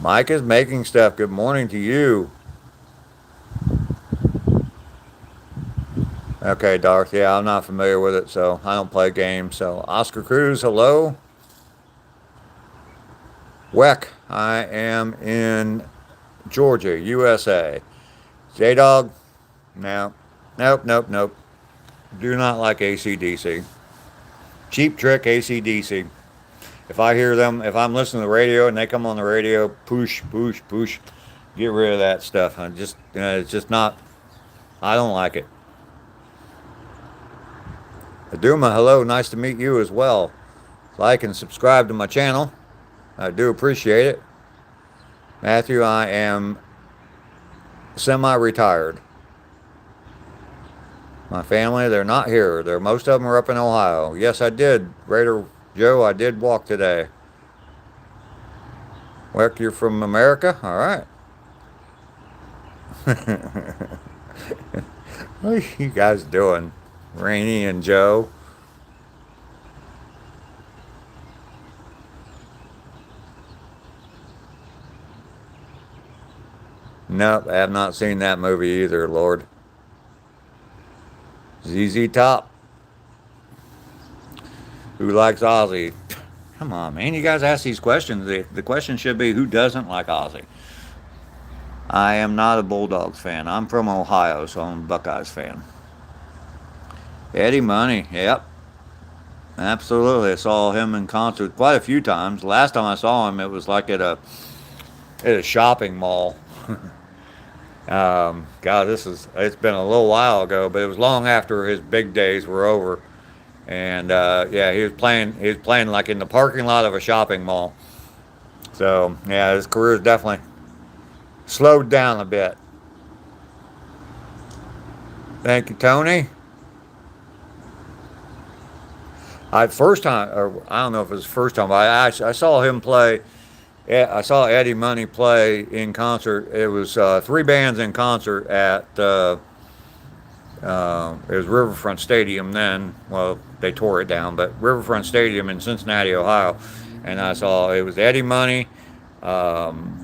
Mike is making stuff. Good morning to you. Okay, Darth. Yeah, I'm not familiar with it, so I don't play games. So, Oscar Cruz, hello. Weck, I am in Georgia, USA. J Dog, no. Nope, nope, nope. Do not like ACDC. Cheap Trick ACDC. If I hear them, if I'm listening to the radio and they come on the radio, push, push, push, get rid of that stuff. It's just not, I don't like it. Aduma, hello, nice to meet you as well. Like and subscribe to my channel. I do appreciate it. Matthew, I am semi-retired. My family, they're not here. Most of them are up in Ohio. Yes, I did. Raider Joe, I did walk today. Weck, you're from America? All right. What are you guys doing? Rainey and Joe? Nope, I have not seen that movie either, Lord. ZZ Top. Who likes Ozzy? Come on, man. You guys ask these questions. The question should be who doesn't like Ozzy? I am not a Bulldogs fan. I'm from Ohio, so I'm a Buckeyes fan. Eddie Money. Yep. Absolutely. I saw him in concert quite a few times. Last time I saw him, it was like at a shopping mall. God, it's been a little while ago, but it was long after his big days were over. And yeah, he was playing like in the parking lot of a shopping mall. So yeah, his career's definitely slowed down a bit. Thank you, Tony. I first time, or I don't know if it was the first time, but I saw him play. Yeah, I saw Eddie Money play in concert. It was three bands in concert at it was Riverfront Stadium then. Well, they tore it down, but Riverfront Stadium in Cincinnati, Ohio. And I saw it was Eddie Money. Um,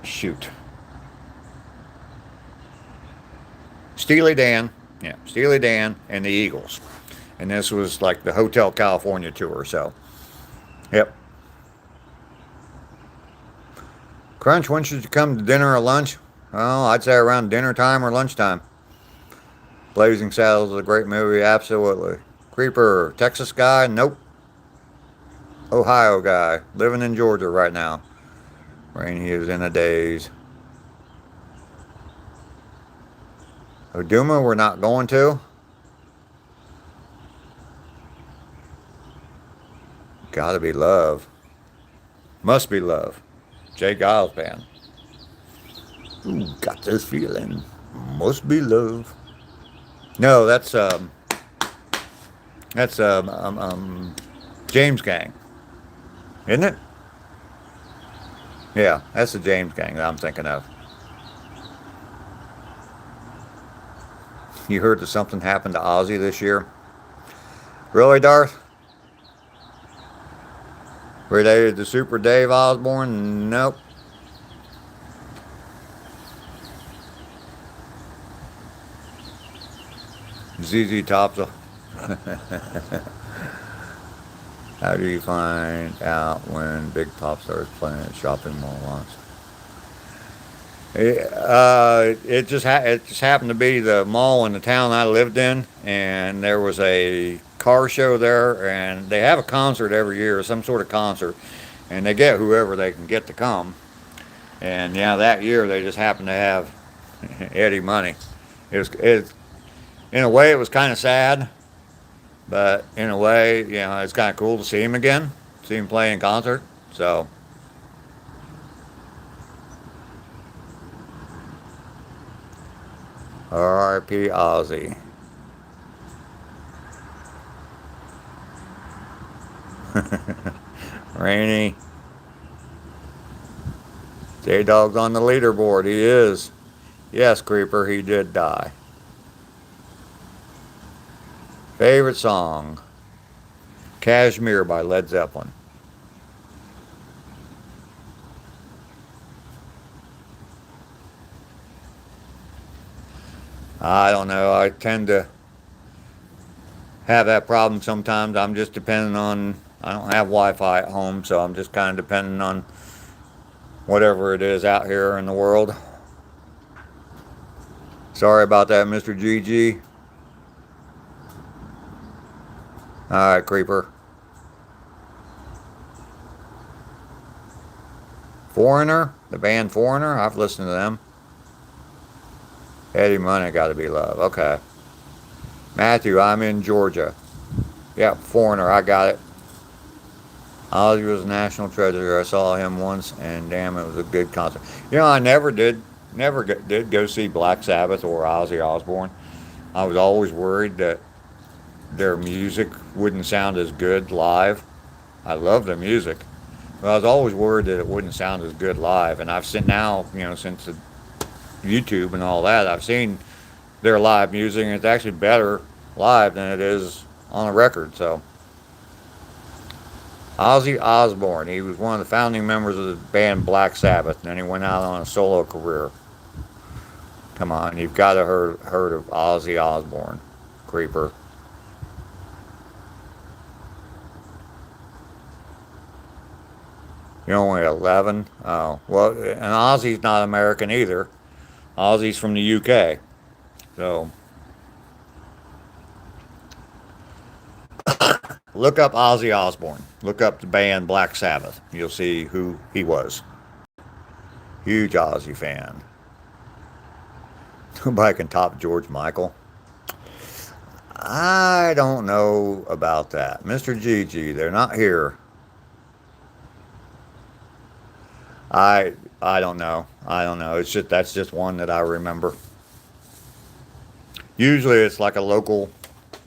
shoot, Steely Dan. Yeah, Steely Dan and the Eagles. And this was like the Hotel California tour. So, yep. Crunch, when should you come to dinner or lunch? Well, I'd say around dinner time or lunchtime. Blazing Saddles is a great movie, absolutely. Creeper, Texas guy? Nope. Ohio guy, living in Georgia right now. Rainy is in a daze. Oduma, we're not going to. Gotta be love. Must be love. Jay Giles band. Ooh, got this feeling. Must be love. No, that's James Gang, isn't it? Yeah, that's the James Gang that I'm thinking of. You heard that something happened to Ozzy this year? Really, Darth? Related to Super Dave Osborne? Nope. ZZ Top's a How do you find out when Big Pop starts playing at shopping mall once? It just happened to be the mall in the town I lived in, and there was a car show there, and they have a concert every year, some sort of concert, and they get whoever they can get to come. And yeah, that year they just happened to have Eddie Money. In a way, it was kind of sad, but in a way, it's kind of cool to see him again, see him play in concert. So, R.I.P. Ozzy. Rainy. J-Dog's on the leaderboard. He is. Yes, Creeper, he did die. Favorite song? Kashmir by Led Zeppelin. I don't know. I tend to have that problem sometimes. I'm just depending on, I don't have Wi-Fi at home, so I'm just kind of depending on whatever it is out here in the world. Sorry about that, Mr. GG. Alright, Creeper. Foreigner? The band Foreigner? I've listened to them. Eddie Money, Gotta Be Love. Okay. Matthew, I'm in Georgia. Yep, Foreigner, I got it. Ozzy was a national treasure. I saw him once, and damn, it was a good concert. I never did go see Black Sabbath or Ozzy Osbourne. I was always worried that their music wouldn't sound as good live. I love their music, but I was always worried that it wouldn't sound as good live. And I've seen now, since the YouTube and all that, I've seen their live music, and it's actually better live than it is on a record. So, Ozzy Osbourne, he was one of the founding members of the band Black Sabbath, and then he went out on a solo career. Come on, you've got to heard of Ozzy Osbourne, Creeper. You're only 11. Oh, well, and Ozzy's not American either. Ozzy's from the UK. So look up Ozzy Osbourne. Look up the band Black Sabbath. You'll see who he was. Huge Ozzy fan. Nobody can top George Michael. I don't know about that. Mr. Gigi, they're not here. I don't know. I don't know. It's just that's just one that I remember. Usually it's like a local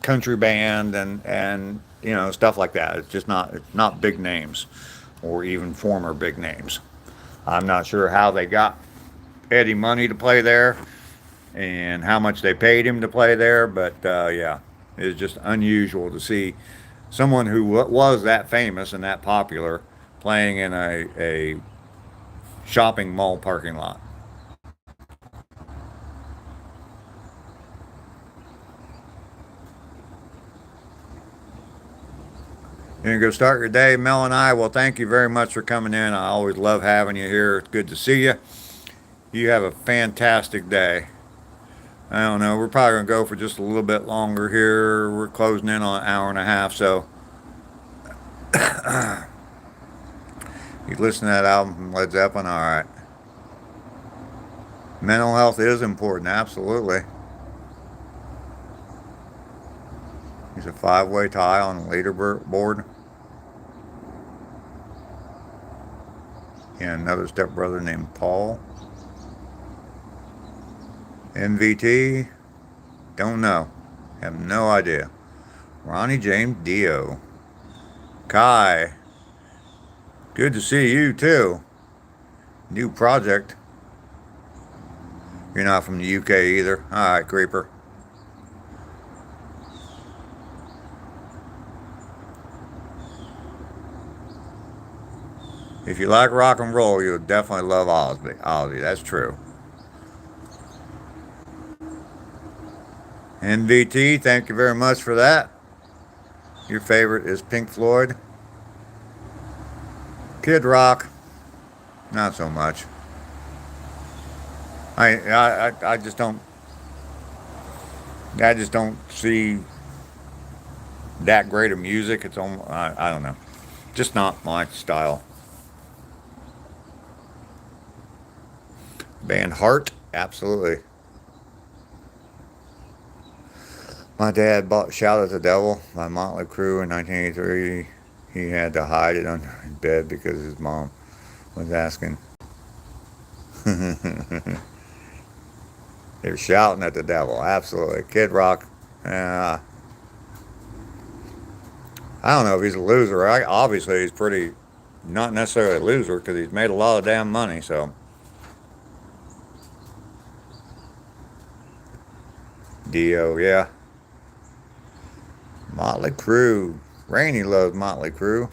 country band and stuff like that. It's not big names or even former big names. I'm not sure how they got Eddie money to play there and how much they paid him to play there, but yeah, it's just unusual to see someone who was that famous and that popular playing in a shopping mall parking lot. You're going to start your day, Mel and I. Well, thank you very much for coming in. I always love having you here. It's good to see you. You have a fantastic day. I don't know. We're probably going to go for just a little bit longer here. We're closing in on an hour and a half. So, you listen to that album from Led Zeppelin? All right. Mental health is important. Absolutely. He's a 5-way tie on the leaderboard. And another stepbrother named Paul. MVT, don't know. Have no idea. Ronnie James Dio. Kai, good to see you too. New project. You're not from the UK either. Alright, Creeper. If you like rock and roll, you'll definitely love Ozzy. Ozzy, that's true. NVT, thank you very much for that. Your favorite is Pink Floyd. Kid Rock, not so much. I just don't. I just don't see that great of music. It's almost, I don't know, just not my style. Band Heart, absolutely. My dad bought Shout at the Devil by Motley Crue in 1983. He had to hide it under his bed because his mom was asking. They're shouting at the devil, absolutely. Kid Rock, I don't know if he's a loser. Obviously, he's pretty, not necessarily a loser because he's made a lot of damn money, so. Dio, yeah. Motley Crue. Rainey loves Motley Crue.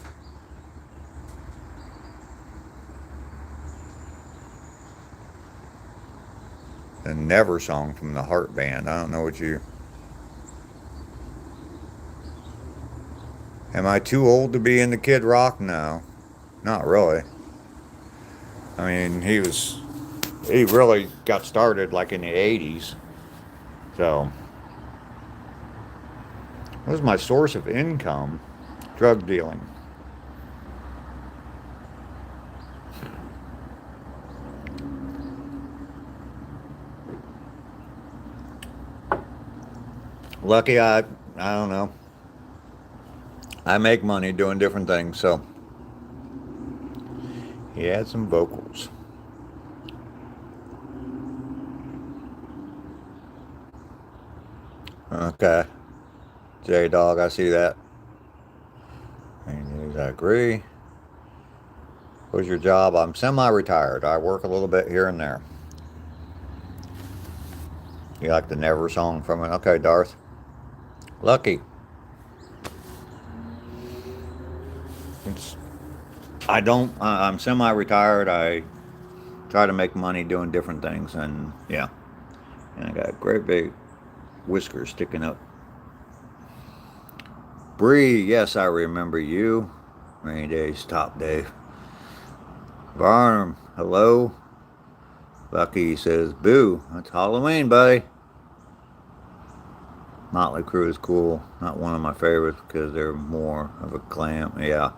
The Never song from the Heart Band. I don't know what you. Am I too old to be into Kid Rock? No, not really. I mean, he really got started like in the 80s. So, what was my source of income? Drug dealing. Lucky I don't know. I make money doing different things, so he had some vocals. Okay. J Dog, I see that. And I agree. What's your job? I'm semi-retired. I work a little bit here and there. You like the Never song from it? Okay, Darth. Lucky. It's, I'm semi-retired. I try to make money doing different things, and yeah. And I got great big whiskers sticking up. Bree, yes, I remember you. Rainy days, top Dave. Barnum, hello. Bucky says, boo, it's Halloween, buddy. Motley Crue is cool. Not one of my favorites because they're more of a glam. Yeah.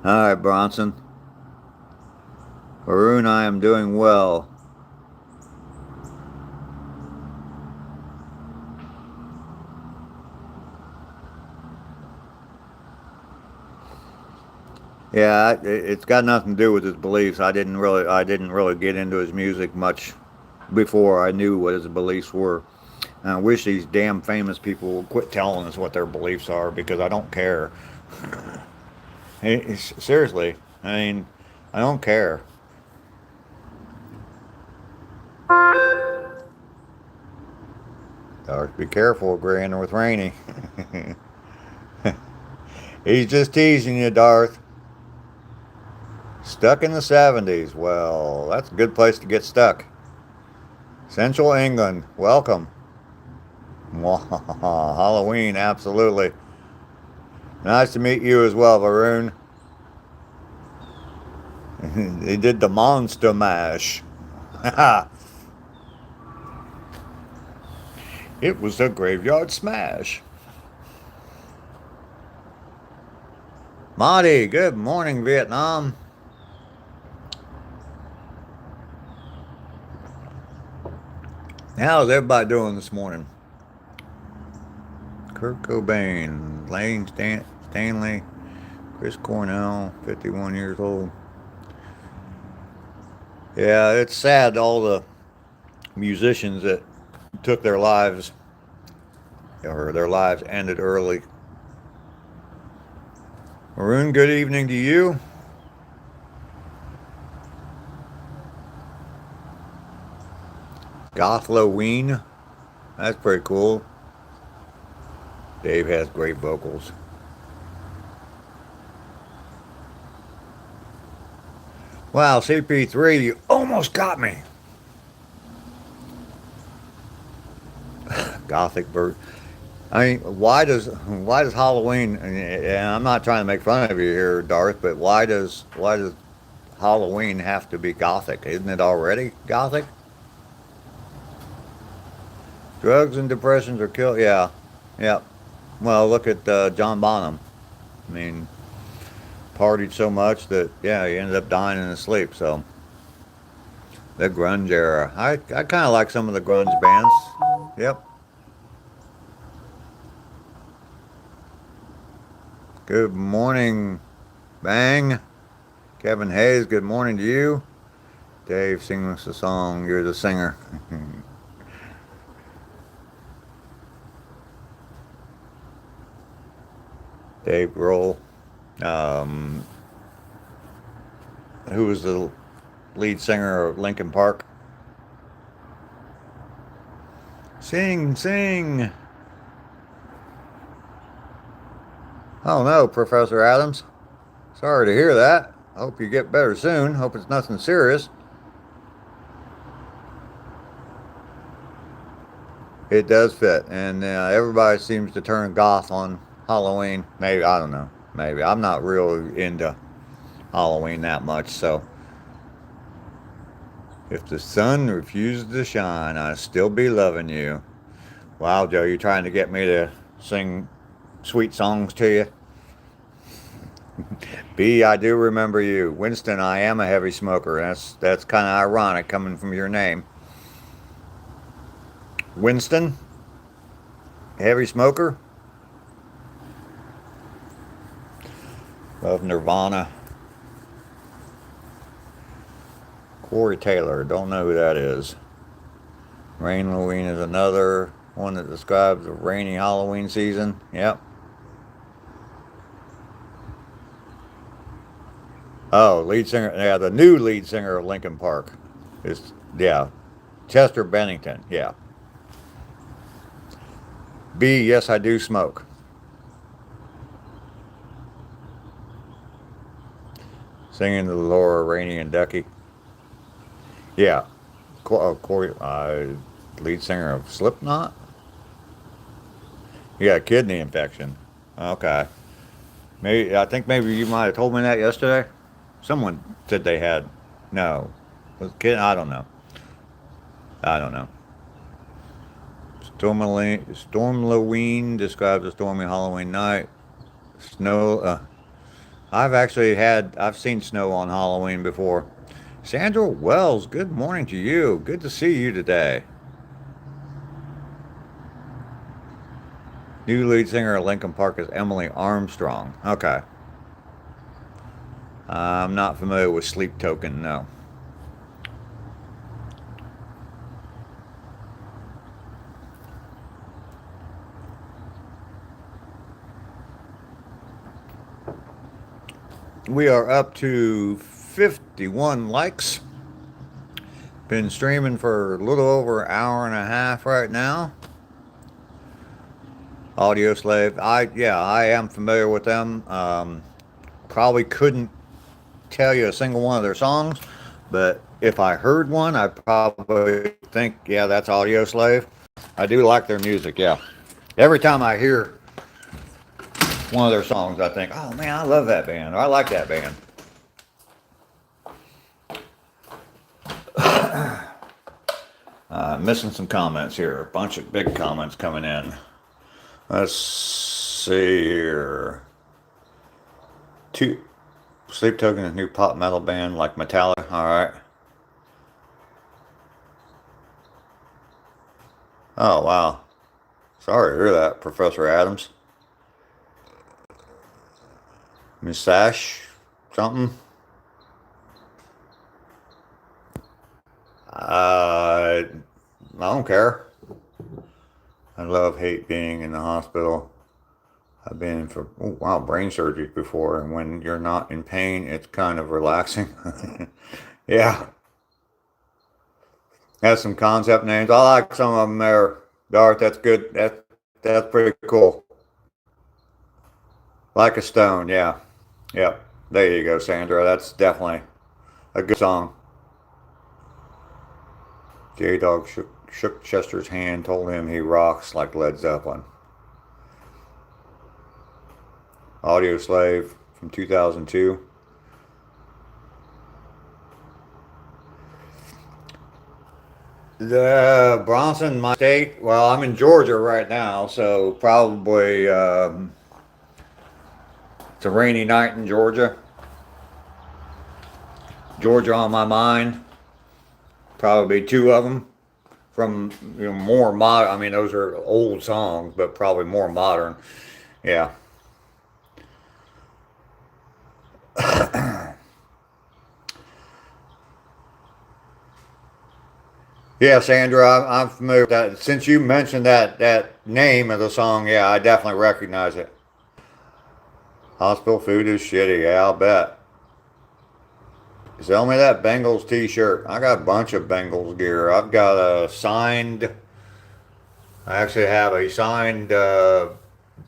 All right, Bronson. Haroon, I am doing well. Yeah, it's got nothing to do with his beliefs. I didn't really get into his music much before I knew what his beliefs were. And I wish these damn famous people would quit telling us what their beliefs are because I don't care. Seriously, I mean, I don't care. Darth, be careful agreeing with Rainey. He's just teasing you, Darth. Stuck in the 70s. Well, that's a good place to get stuck. Central England, welcome. Halloween, absolutely. Nice to meet you as well, Varun. They did the Monster Mash. It was a graveyard smash. Marty, good morning, Vietnam. How's everybody doing this morning? Kurt Cobain, Lane Stanley, Chris Cornell, 51 years old. Yeah, it's sad all the musicians that took their lives or their lives ended early. Maroon, good evening to you. Gothloween, that's pretty cool. Dave has great vocals. Wow, CP3, you almost got me. Gothic bird. I mean, why does Halloween? And I'm not trying to make fun of you here, Darth, but why does Halloween have to be Gothic? Isn't it already Gothic? Drugs and depressions are kill. Yeah, yeah. Well, look at John Bonham. I mean, partied so much that yeah, he ended up dying in his sleep. So the grunge era. I kind of like some of the grunge bands. Yep. Good morning, Bang. Kevin Hayes, good morning to you. Dave, sing us a song. You're the singer. Dave Grohl. Um, who was the lead singer of Linkin Park? Sing, sing. Oh no, Professor Adams. Sorry to hear that. Hope you get better soon. Hope it's nothing serious. It does fit, and everybody seems to turn goth on Halloween. Maybe I don't know. Maybe I'm not real into Halloween that much. So if the sun refuses to shine, I'll still be loving you. Wow, Joe, you trying to get me to sing sweet songs to you? B, I do remember you. Winston, I am a heavy smoker. That's kind of ironic coming from your name. Winston, heavy smoker. Love Nirvana. Corey Taylor, don't know who that is. Rain Halloween is another one that describes a rainy Halloween season. Yep. Oh, lead singer. Yeah, the new lead singer of Linkin Park is yeah, Chester Bennington. Yeah. B, yes, I do smoke. Singing to Laura, Rainey, and Ducky. Yeah. Corey, lead singer of Slipknot. You got a kidney infection. Okay. Maybe I think maybe you might have told me that yesterday. Someone said they had. No. Was it kid? I don't know. I don't know. Stormloween describes a stormy Halloween night. Snow. I've seen snow on Halloween before. Sandra Wells, good morning to you. Good to see you today. New lead singer of Linkin Park is Emily Armstrong. Okay. I'm not familiar with Sleep Token, no. We are up to 51 likes. Been streaming for a little over an hour and a half right now. Audio Slave. I am familiar with them. Probably couldn't tell you a single one of their songs, but if I heard one, I probably think, yeah, that's Audio Slave. I do like their music, yeah. Every time I hear one of their songs, I think, oh man, I love that band, or I like that band. Missing some comments here. A bunch of big comments coming in. Let's see here. Sleep Token is a new pop metal band like Metallica. All right. Oh wow. Sorry to hear that, Professor Adams. Miss Sash, something. I don't care. I love hate being in the hospital. I've been in for brain surgery before, and when you're not in pain, it's kind of relaxing. Yeah, has some concept names. I like some of them there. Darth, that's good. That's pretty cool. Like a Stone, yeah. Yep. There you go, Sandra. That's definitely a good song. J Dog shook Chester's hand, told him he rocks like Led Zeppelin. Audio Slave from 2002. The Bronson, my state. Well, I'm in Georgia right now, so probably it's a rainy night in Georgia. Georgia on my mind. Probably two of them from more modern. I mean, those are old songs, but probably more modern. Yeah. Yeah, Sandra, I'm familiar with that. Since you mentioned that name of the song, yeah, I definitely recognize it. Hospital food is shitty. Yeah, I'll bet. Sell me that Bengals t-shirt. I got a bunch of Bengals gear. I've got a signed. I actually have a signed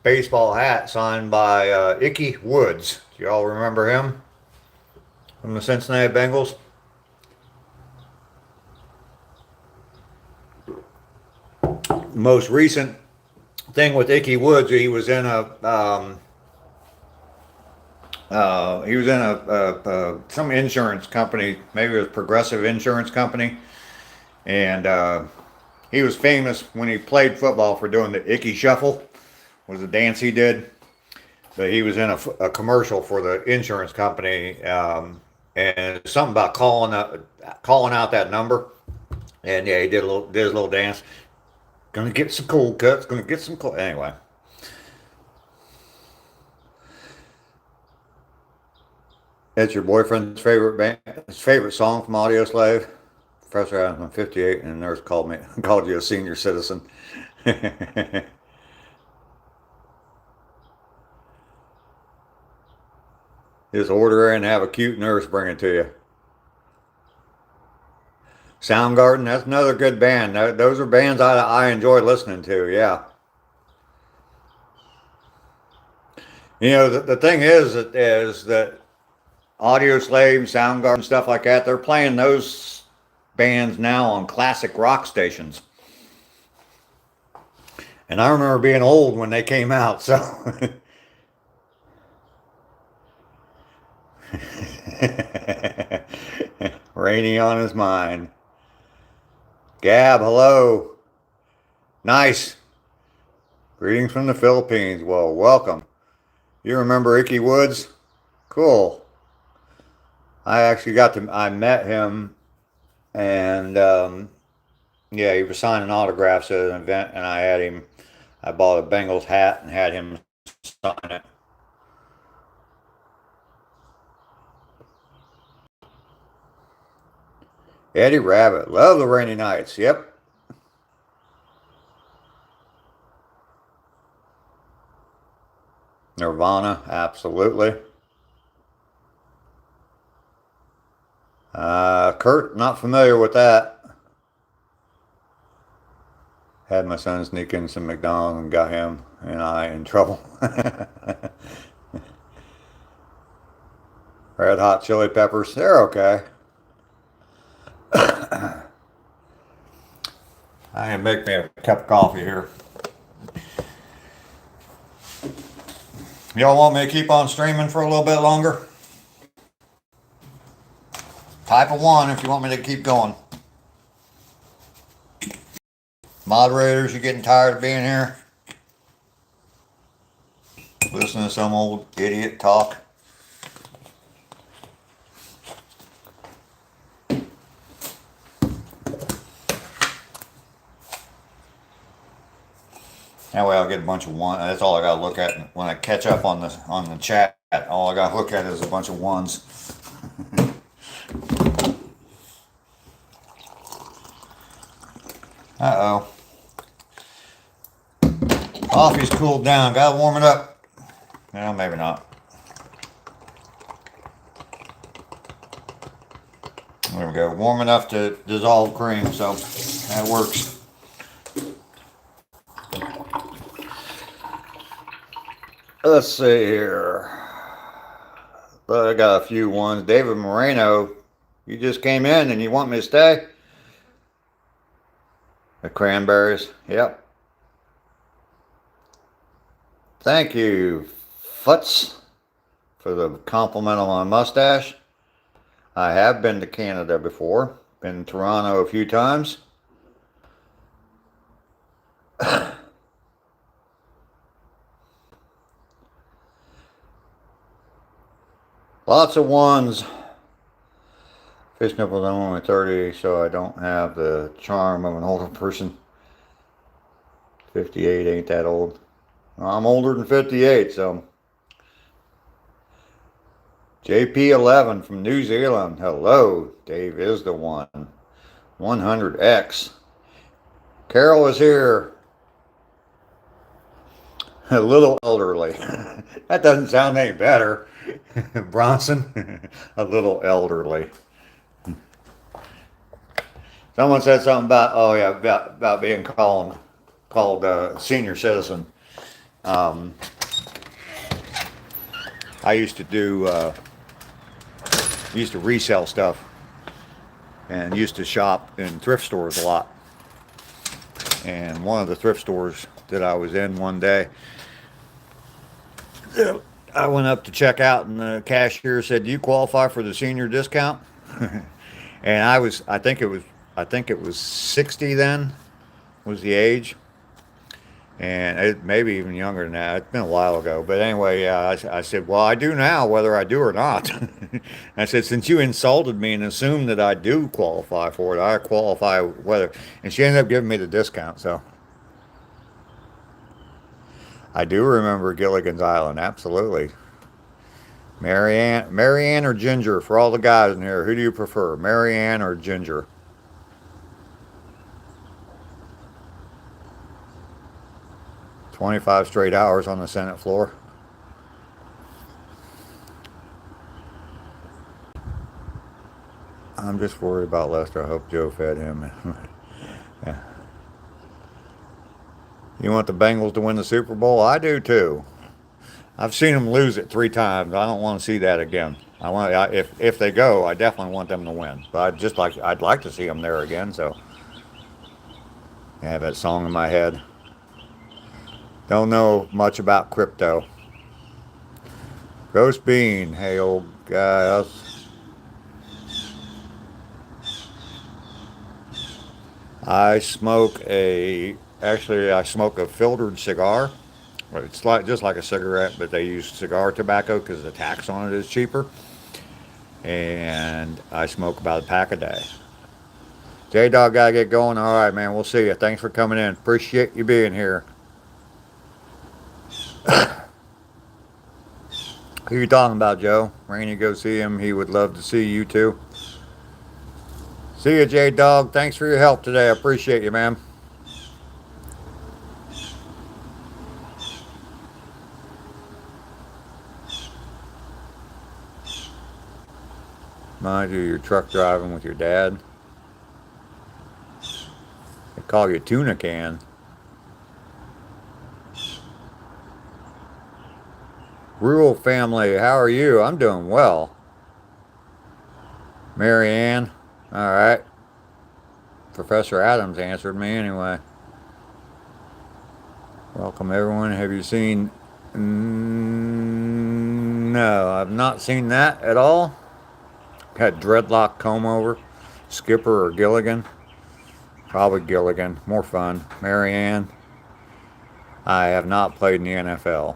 baseball hat signed by Icky Woods. Do y'all remember him from the Cincinnati Bengals? Most recent thing with Icky Woods, he was in some insurance company, maybe it was Progressive Insurance Company, and he was famous when he played football for doing the Icky Shuffle, was a dance he did. But he was in a commercial for the insurance company, and something about calling out that number, and yeah, he did his little dance. Gonna get some cold cuts. Gonna get some cold. Anyway. That's your boyfriend's favorite band, his favorite song from Audio Slave. Professor Adams, I'm 58, and the nurse called you a senior citizen. Just order and have a cute nurse bring it to you. Soundgarden, that's another good band. Those are bands I enjoy listening to. Yeah. The thing is that Audio Slave, Soundgarden, stuff like that. They're playing those bands now on classic rock stations. And I remember being old when they came out, so. Rainy on his mind. Gab, hello. Nice. Greetings from the Philippines. Well, welcome. You remember Icky Woods? Cool. I met him, and yeah, he was signing autographs at an event, and I bought a Bengals hat and had him sign it. Eddie Rabbit, love the rainy nights. Yep. Nirvana, absolutely. Kurt, not familiar with that. Had my son sneak in some McDonald's and got him and I in trouble. Red Hot Chili Peppers, they're okay. I can make me a cup of coffee here. Y'all want me to keep on streaming for a little bit longer? Type a 1 if you want me to keep going. Moderators, you getting tired of being here? Listening to some old idiot talk? That way I'll get a bunch of ones. That's all I gotta look at when I catch up on the chat. All I gotta look at is a bunch of ones. Uh-oh. Coffee's cooled down. Gotta warm it up. Well, maybe not. There we go. Warm enough to dissolve cream, so that works. Let's see here. I got a few ones. David Moreno, you just came in and you want me to stay? The cranberries, yep. Thank you, Futz, for the compliment on my mustache. I have been to Canada before. Been to Toronto a few times. Lots of ones. Fish nipples, I'm only 30, so I don't have the charm of an older person. 58 ain't that old. I'm older than 58, so. JP11 from New Zealand. Hello, Dave is the one. 100X. Carol is here. A little elderly. That doesn't sound any better. Bronson, a little elderly. Someone said something about, oh yeah, about being called senior citizen. I used to resell stuff and used to shop in thrift stores a lot. And one of the thrift stores that I was in one day, I went up to check out and the cashier said, "Do you qualify for the senior discount?" And I think it was 60 then was the age. And it maybe even younger than that. It's been a while ago. But anyway, yeah, I said, well, I do now, whether I do or not. I said, since you insulted me and assumed that I do qualify for it, I qualify whether. And she ended up giving me the discount, so. I do remember Gilligan's Island, absolutely. Marianne or Ginger, for all the guys in here, who do you prefer, Marianne or Ginger? "25 straight hours on the Senate floor." I'm just worried about Lester. I hope Joe fed him. Yeah. You want the Bengals to win the Super Bowl? I do too. I've seen them lose it 3 times. I don't want to see that again. If they go, I definitely want them to win. But I'd like to see them there again. So I have that song in my head. Don't know much about crypto. Ghost Bean, hey old guy. I smoke a filtered cigar. It's like just like a cigarette, but they use cigar tobacco because the tax on it is cheaper. And I smoke about a pack a day. J Dog gotta get going. All right, man. We'll see you. Thanks for coming in. Appreciate you being here. Who you talking about, Joe? Rainy, go see him. He would love to see you too. See you, J Dog. Thanks for your help today. I appreciate you, man. Mind you, you're truck driving with your dad. They call you Tuna Can. Rural family, how are you? I'm doing well. Mary Ann, all right. Professor Adams answered me anyway. Welcome, everyone. Have you seen? No, I've not seen that at all. Had dreadlock comb over. Skipper or Gilligan? Probably Gilligan. More fun. Mary Ann, I have not played in the NFL.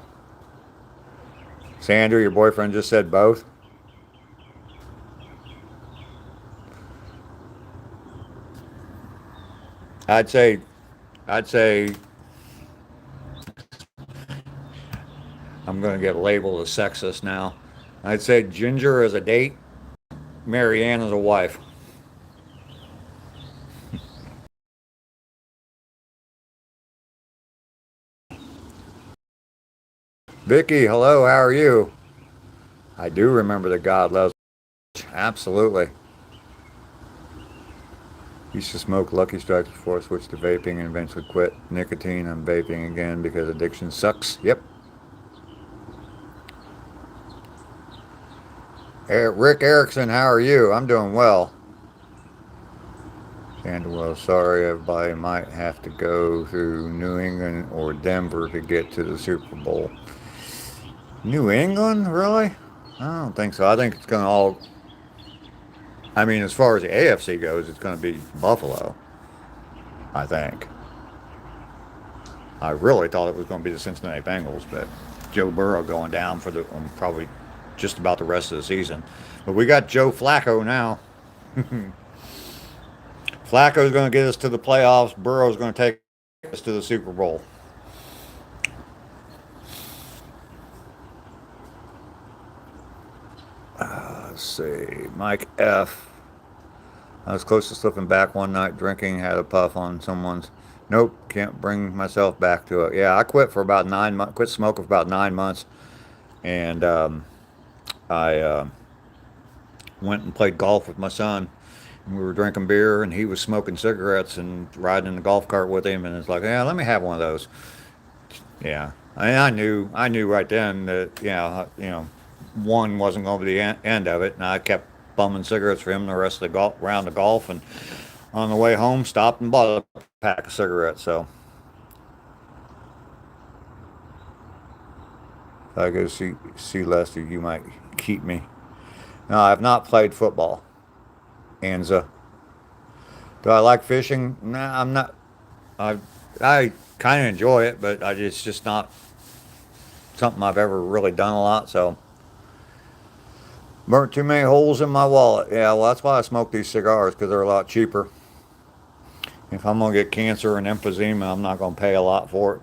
Sandra, your boyfriend just said both. I'd say, I'd say, I'm going to get labeled as sexist now. I'd say Ginger as a date, Mary Ann as a wife. Vicky, hello, how are you? I do remember that God loves. Absolutely. Used to smoke Lucky Strikes before I switched to vaping and eventually quit nicotine. I'm vaping again because addiction sucks. Yep. Rick Erickson, how are you? I'm doing well. Well, sorry, everybody might have to go through New England or Denver to get to the Super Bowl. New England, really? I don't think so. I think it's going to all. I mean, as far as the AFC goes, it's going to be Buffalo. I think. I really thought it was going to be the Cincinnati Bengals, but Joe Burrow going down for the probably just about the rest of the season. But we got Joe Flacco now. Flacco's going to get us to the playoffs. Burrow's going to take us to the Super Bowl. Let's see. Mike F. I was close to slipping back one night drinking, had a puff on someone's. Nope, can't bring myself back to it. Yeah, I quit for about 9 months. Quit smoking for about 9 months, and I went and played golf with my son. And we were drinking beer, and he was smoking cigarettes and riding in the golf cart with him. And it's like, yeah, let me have one of those. Yeah, I knew right then that one wasn't going to be the end of it, and I kept bumming cigarettes for him the rest of the round of golf, and on the way home stopped and bought a pack of cigarettes. So if I go see Lester, you might keep me. No, I've not played football. Anza. Do I like fishing? Nah, I'm not. I kind of enjoy it, but it's just not something I've ever really done a lot. So burnt too many holes in my wallet. Yeah, well, that's why I smoke these cigars because they're a lot cheaper. If I'm gonna get cancer and emphysema, I'm not gonna pay a lot for it,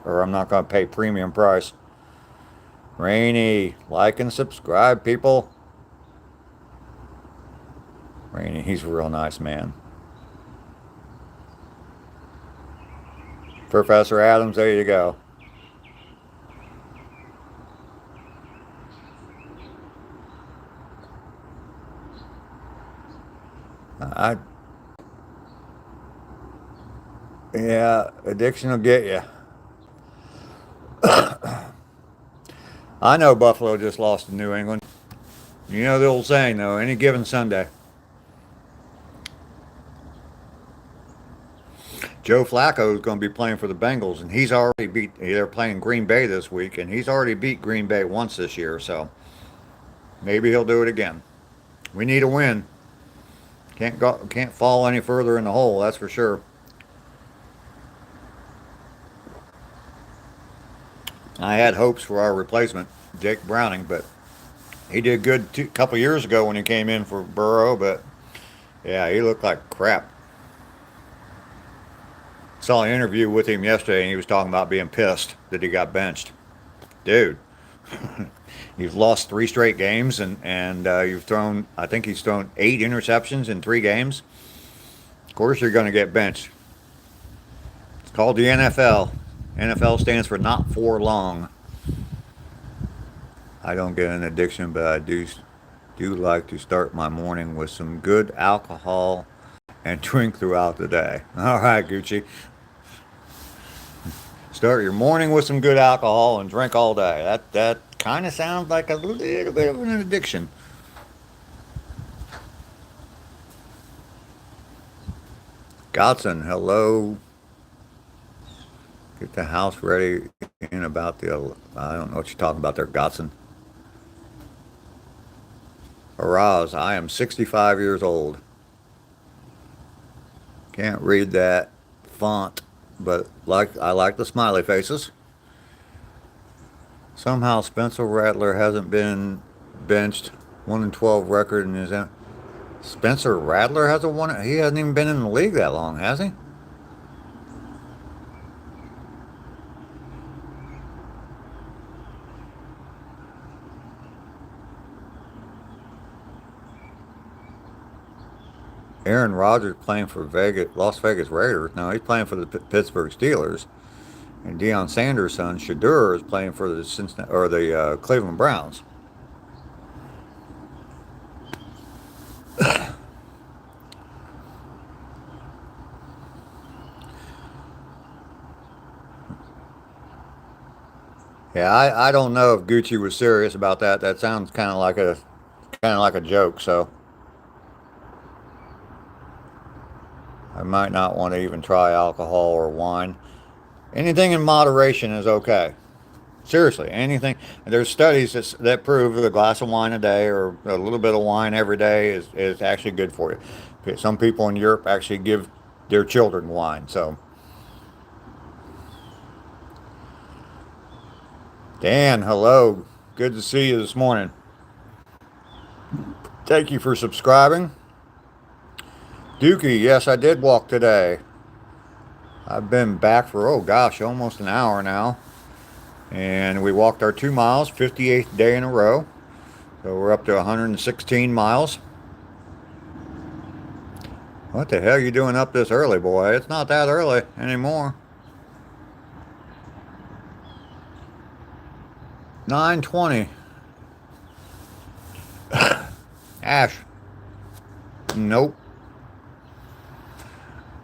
or I'm not gonna pay premium price. Rainy, like and subscribe, people. Rainy, he's a real nice man. Professor Adams, there you go. I Yeah, addiction will get you. I know Buffalo just lost to New England. You know the old saying, though, any given Sunday. Joe Flacco is going to be playing for the Bengals, and he's already beat. They're playing Green Bay this week, and he's already beat Green Bay once this year, so maybe he'll do it again. We need a win. Can't fall any further in the hole, that's for sure. I had hopes for our replacement, Jake Browning, but he did good a couple years ago when he came in for Burrow, but yeah, he looked like crap. Saw an interview with him yesterday, and he was talking about being pissed that he got benched. Dude, you've lost 3 straight games, and you've thrown. I think he's thrown 8 interceptions in 3 games. Of course, you're going to get benched. It's called the NFL. NFL stands for not for long. I don't get an addiction, but I do like to start my morning with some good alcohol and drink throughout the day. All right, Gucci. Start your morning with some good alcohol and drink all day. That kind of sounds like a little bit of an addiction. Godson, hello. Get the house ready in about I don't know what you're talking about there, Godson. Arouse, I am 65 years old. Can't read that font, but I like the smiley faces. Somehow Spencer Rattler hasn't been benched. 1-12 record in his. Spencer Rattler has a one. He hasn't even been in the league that long, has he? Aaron Rodgers playing for Las Vegas Raiders. No, he's playing for the Pittsburgh Steelers. And Deion Sanders' son, Shadur, is playing for the Cleveland Browns. Yeah, I don't know if Gucci was serious about that. That sounds kind of like a joke. So I might not want to even try alcohol or wine. Anything in moderation is okay. Seriously, anything. There's studies that prove that a glass of wine a day or a little bit of wine every day is actually good for you. Okay, some people in Europe actually give their children wine. So, Dan, hello. Good to see you this morning. Thank you for subscribing. Dookie, yes, I did walk today. I've been back for, oh gosh, almost an hour now. And we walked our 2 miles, 58th day in a row. So we're up to 116 miles. What the hell are you doing up this early, boy? It's not that early anymore. 9:20. Ash. Nope.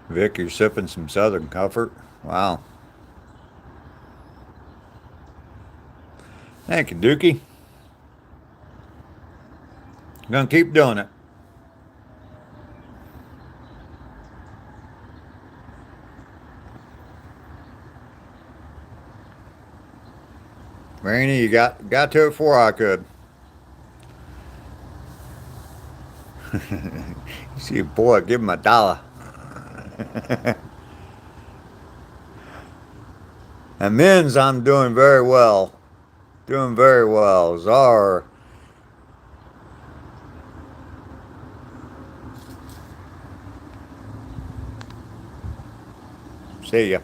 Vic, you're sipping some Southern Comfort. Wow. Thank you, Dookie. Gonna keep doing it. Rainy, you got to it before I could. You see a boy, give him $1. And men's, I'm doing very well. Doing very well. Czar. See ya.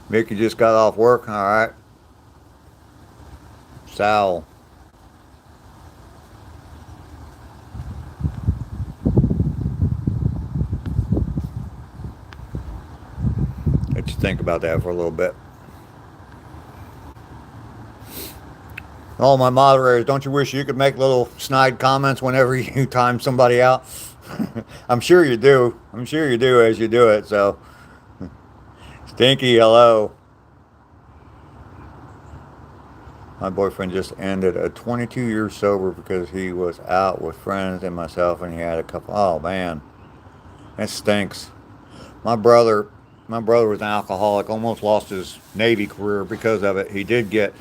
Mickey just got off work. All right. Sal. Let you think about that for a little bit. All my moderators, don't you wish you could make little snide comments whenever you time somebody out? I'm sure you do. I'm sure you do as you do it. So, Stinky, hello. My boyfriend just ended a 22 years sober because he was out with friends and myself, and he had a couple. Oh man, that stinks. My brother, my brother was an alcoholic. Almost lost his Navy career because of it. He did get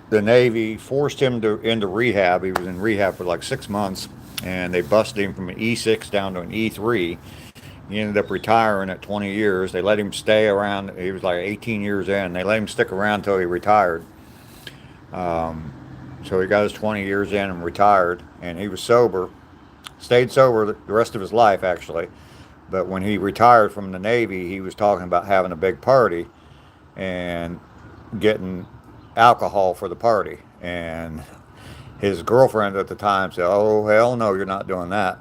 the Navy forced him into rehab. He was in rehab for like 6 months, and they busted him from an E6 down to an E3. He ended up retiring at 20 years. They let him stay around. He was like 18 years in. They let him stick around until he retired. Um, so he got his 20 years in and retired, and he was sober, stayed sober the rest of his life actually. But when he retired from the Navy, he was talking about having a big party and getting alcohol for the party. And his girlfriend at the time said, "Oh hell no, you're not doing that."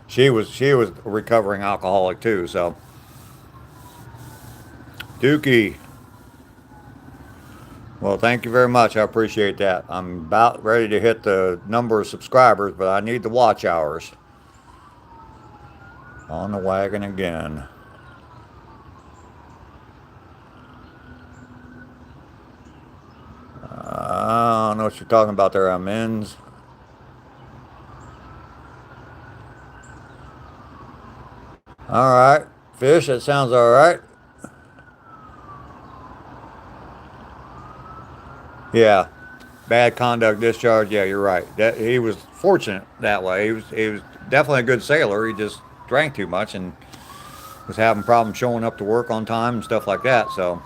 She was a recovering alcoholic too. So Dookie, well, thank you very much. I appreciate that. I'm about ready to hit the number of subscribers, but I need the watch hours. On the wagon again. I don't know what you're talking about there, amens. All right, fish. That sounds all right. Yeah, bad conduct discharge. Yeah, you're right. That he was fortunate that way. He was definitely a good sailor. He just drank too much and was having problems showing up to work on time and stuff like that. So,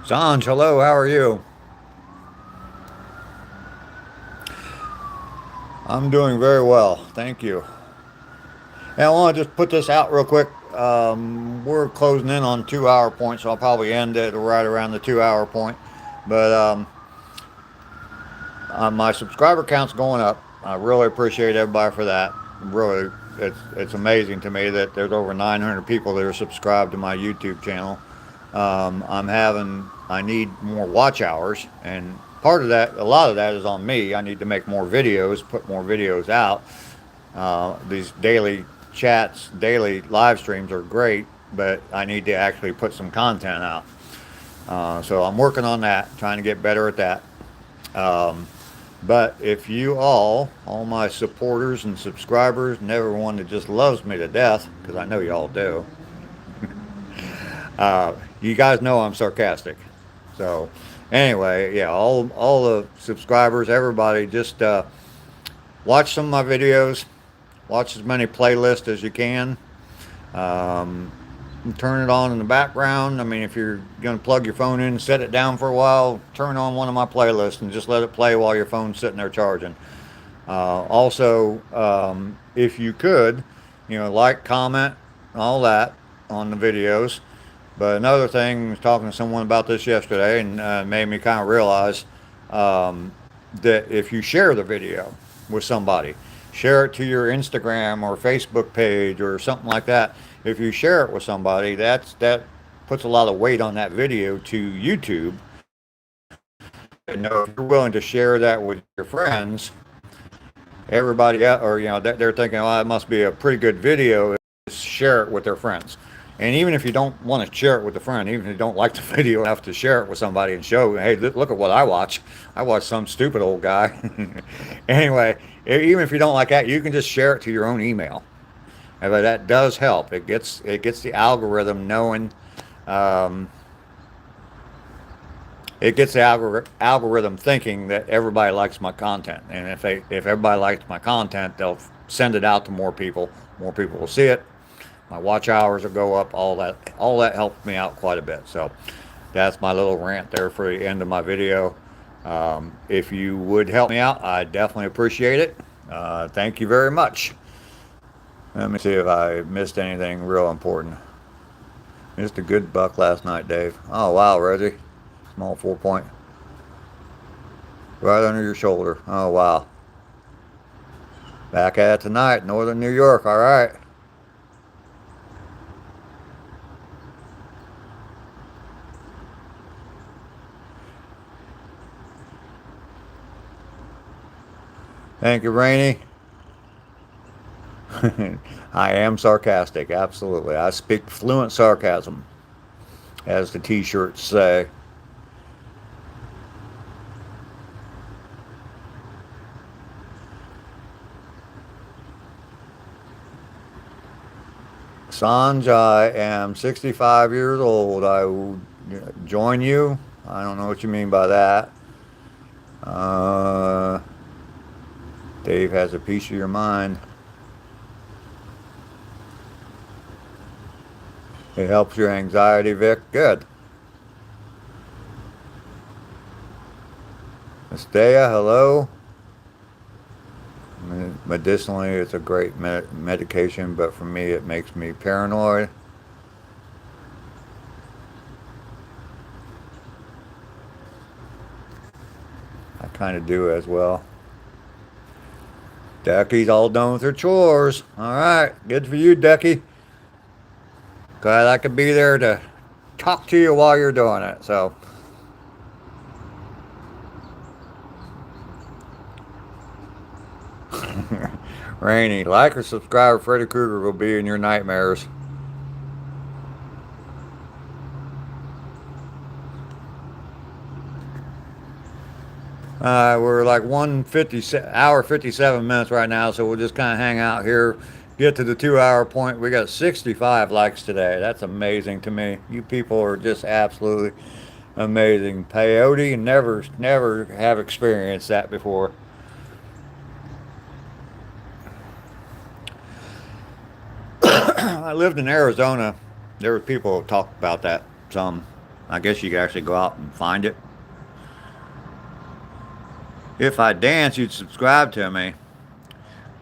Sanj, hello. How are you? I'm doing very well. Thank you. And I want to just put this out real quick. We're closing in on 2 hour point, so I'll probably end it right around the 2 hour point. But my subscriber count's going up. I really appreciate everybody for that. Really, it's amazing to me that there's over 900 people that are subscribed to my YouTube channel. I need more watch hours, and part of that, a lot of that is on me. I need to make more videos, put more videos out. These daily chats, daily live streams are great, but I need to actually put some content out. So I'm working on that, trying to get better at that. Um, but if you all my supporters and subscribers, and everyone that just loves me to death, because I know you all do, you guys know I'm sarcastic. So anyway, yeah, all the subscribers, everybody, just watch some of my videos, watch as many playlists as you can. Um, Turn it on in the background. I mean, if you're going to plug your phone in, set it down for a while, turn on one of my playlists and just let it play while your phone's sitting there charging. Also, if you could, like, comment, all that on the videos. But another thing, I was talking to someone about this yesterday, and made me kind of realize that if you share the video with somebody, share it to your Instagram or Facebook page or something like that. If you share it with somebody, that puts a lot of weight on that video to YouTube. If you're willing to share that with your friends, everybody else, or they're thinking, "Oh, it must be a pretty good video." Share it with their friends. And even if you don't want to share it with a friend, even if you don't like the video enough to share it with somebody and show, "Hey, look at what I watch. I watch some stupid old guy." Anyway, even if you don't like that, you can just share it to your own email. But that does help. It gets the algorithm knowing. Um, it gets the algorithm thinking that everybody likes my content, and if everybody likes my content, they'll send it out to more people. More people will see it. My watch hours will go up. All that helps me out quite a bit. So that's my little rant there for the end of my video. If you would help me out, I definitely appreciate it. Thank you very much. Let me see if I missed anything real important. Missed a good buck last night, Dave. Oh wow, Reggie. Small 4 point. Right under your shoulder. Oh wow. Back at it tonight, Northern New York. All right. Thank you, Rainey. I am sarcastic, absolutely. I speak fluent sarcasm. as the t-shirts say. Sanj, I am 65 years old. I will join you. I don't know what you mean by that. Uh, Dave has a piece of your mind. It helps your anxiety, Vic. Good. Estea, hello. Medicinally, it's a great medication, but for me, it makes me paranoid. I kind of do as well. Ducky's all done with her chores. All right, good for you, Ducky. Glad I could be there to talk to you while you're doing it. So, Rainy, like or subscribe. Freddy Krueger will be in your nightmares. We're like 57 minutes right now, so we'll just kind of hang out here, get to the 2 hour point. We got 65 likes today. That's amazing to me. You people are just absolutely amazing. Peyote, never have experienced that before. I lived in Arizona. There were people who talked about that some. I guess you could actually go out and find it. If I dance, you'd subscribe to me.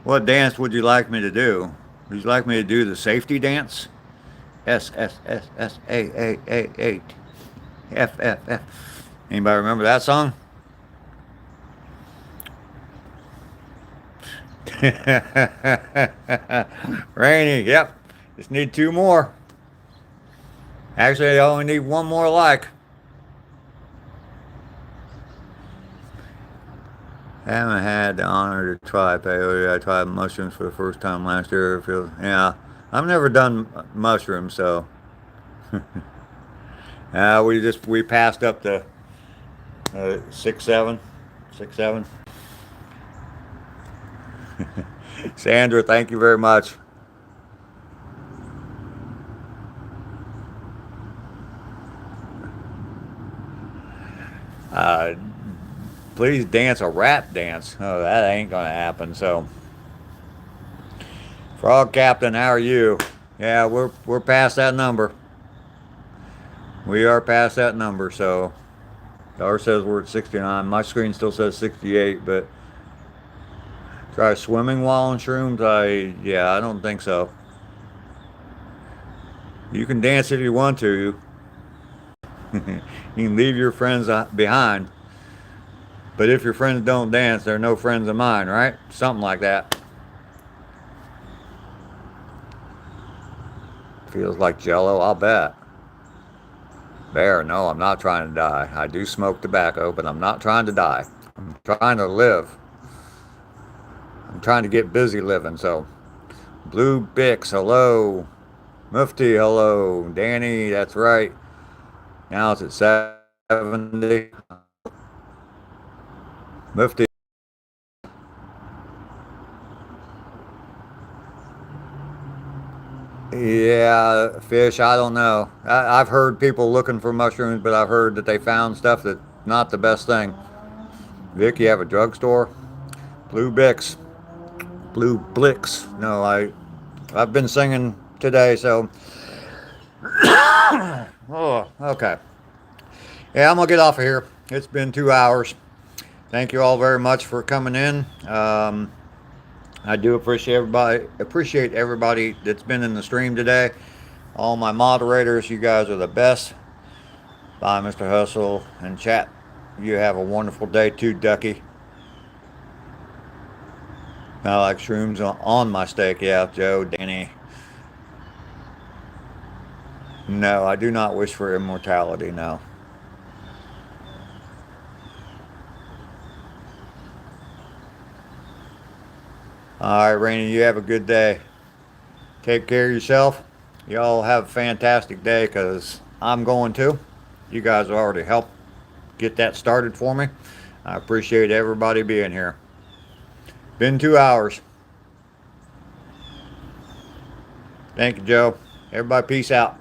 What dance would you like me to do? Would you like me to do the safety dance? S S S S A 8 F F F. Anybody remember that song? Rainy, yep. Just need two more. Actually, I only need one more like. I haven't had the honor to try peyote. I tried mushrooms for the first time last year. Yeah, I've never done mushrooms, so we passed up the 6 7, 6 7. Sandra, thank you very much. Uh, Please dance a rap dance. Oh, that ain't gonna happen. So, Frog Captain, how are you? Yeah, we're past that number. We are past that number. So, ours says we're at 69. My screen still says 68, but try swimming while on shrooms. I don't think so. You can dance if you want to. You can leave your friends behind. But if your friends don't dance, they're no friends of mine, right? Something like that. Feels like jello, I'll bet. Bear, no, I'm not trying to die. I do smoke tobacco, but I'm not trying to die. I'm trying to live. I'm trying to get busy living, so. Blue Bix, hello. Mufti, hello. Danny, that's right. Now it's at 70. Mufti. Yeah, fish, I don't know. I've heard people looking for mushrooms, but I've heard that they found stuff that's not the best thing. Vic, you have a drugstore? Blue Bix. Blue Blix. No, I've been singing today, so. Oh, okay. Yeah, I'm gonna get off of here. It's been 2 hours. Thank you all very much for coming in. I do appreciate everybody that's been in the stream today. All my moderators, you guys are the best. Bye, Mr. Hustle and chat. You have a wonderful day too, Ducky. I like shrooms on my steak. Yeah, Joe, Danny. No, I do not wish for immortality. No. All right, Rainy, you have a good day. Take care of yourself. Y'all have a fantastic day, because I'm going to. You guys already helped get that started for me. I appreciate everybody being here. Been 2 hours. Thank you, Joe. Everybody, peace out.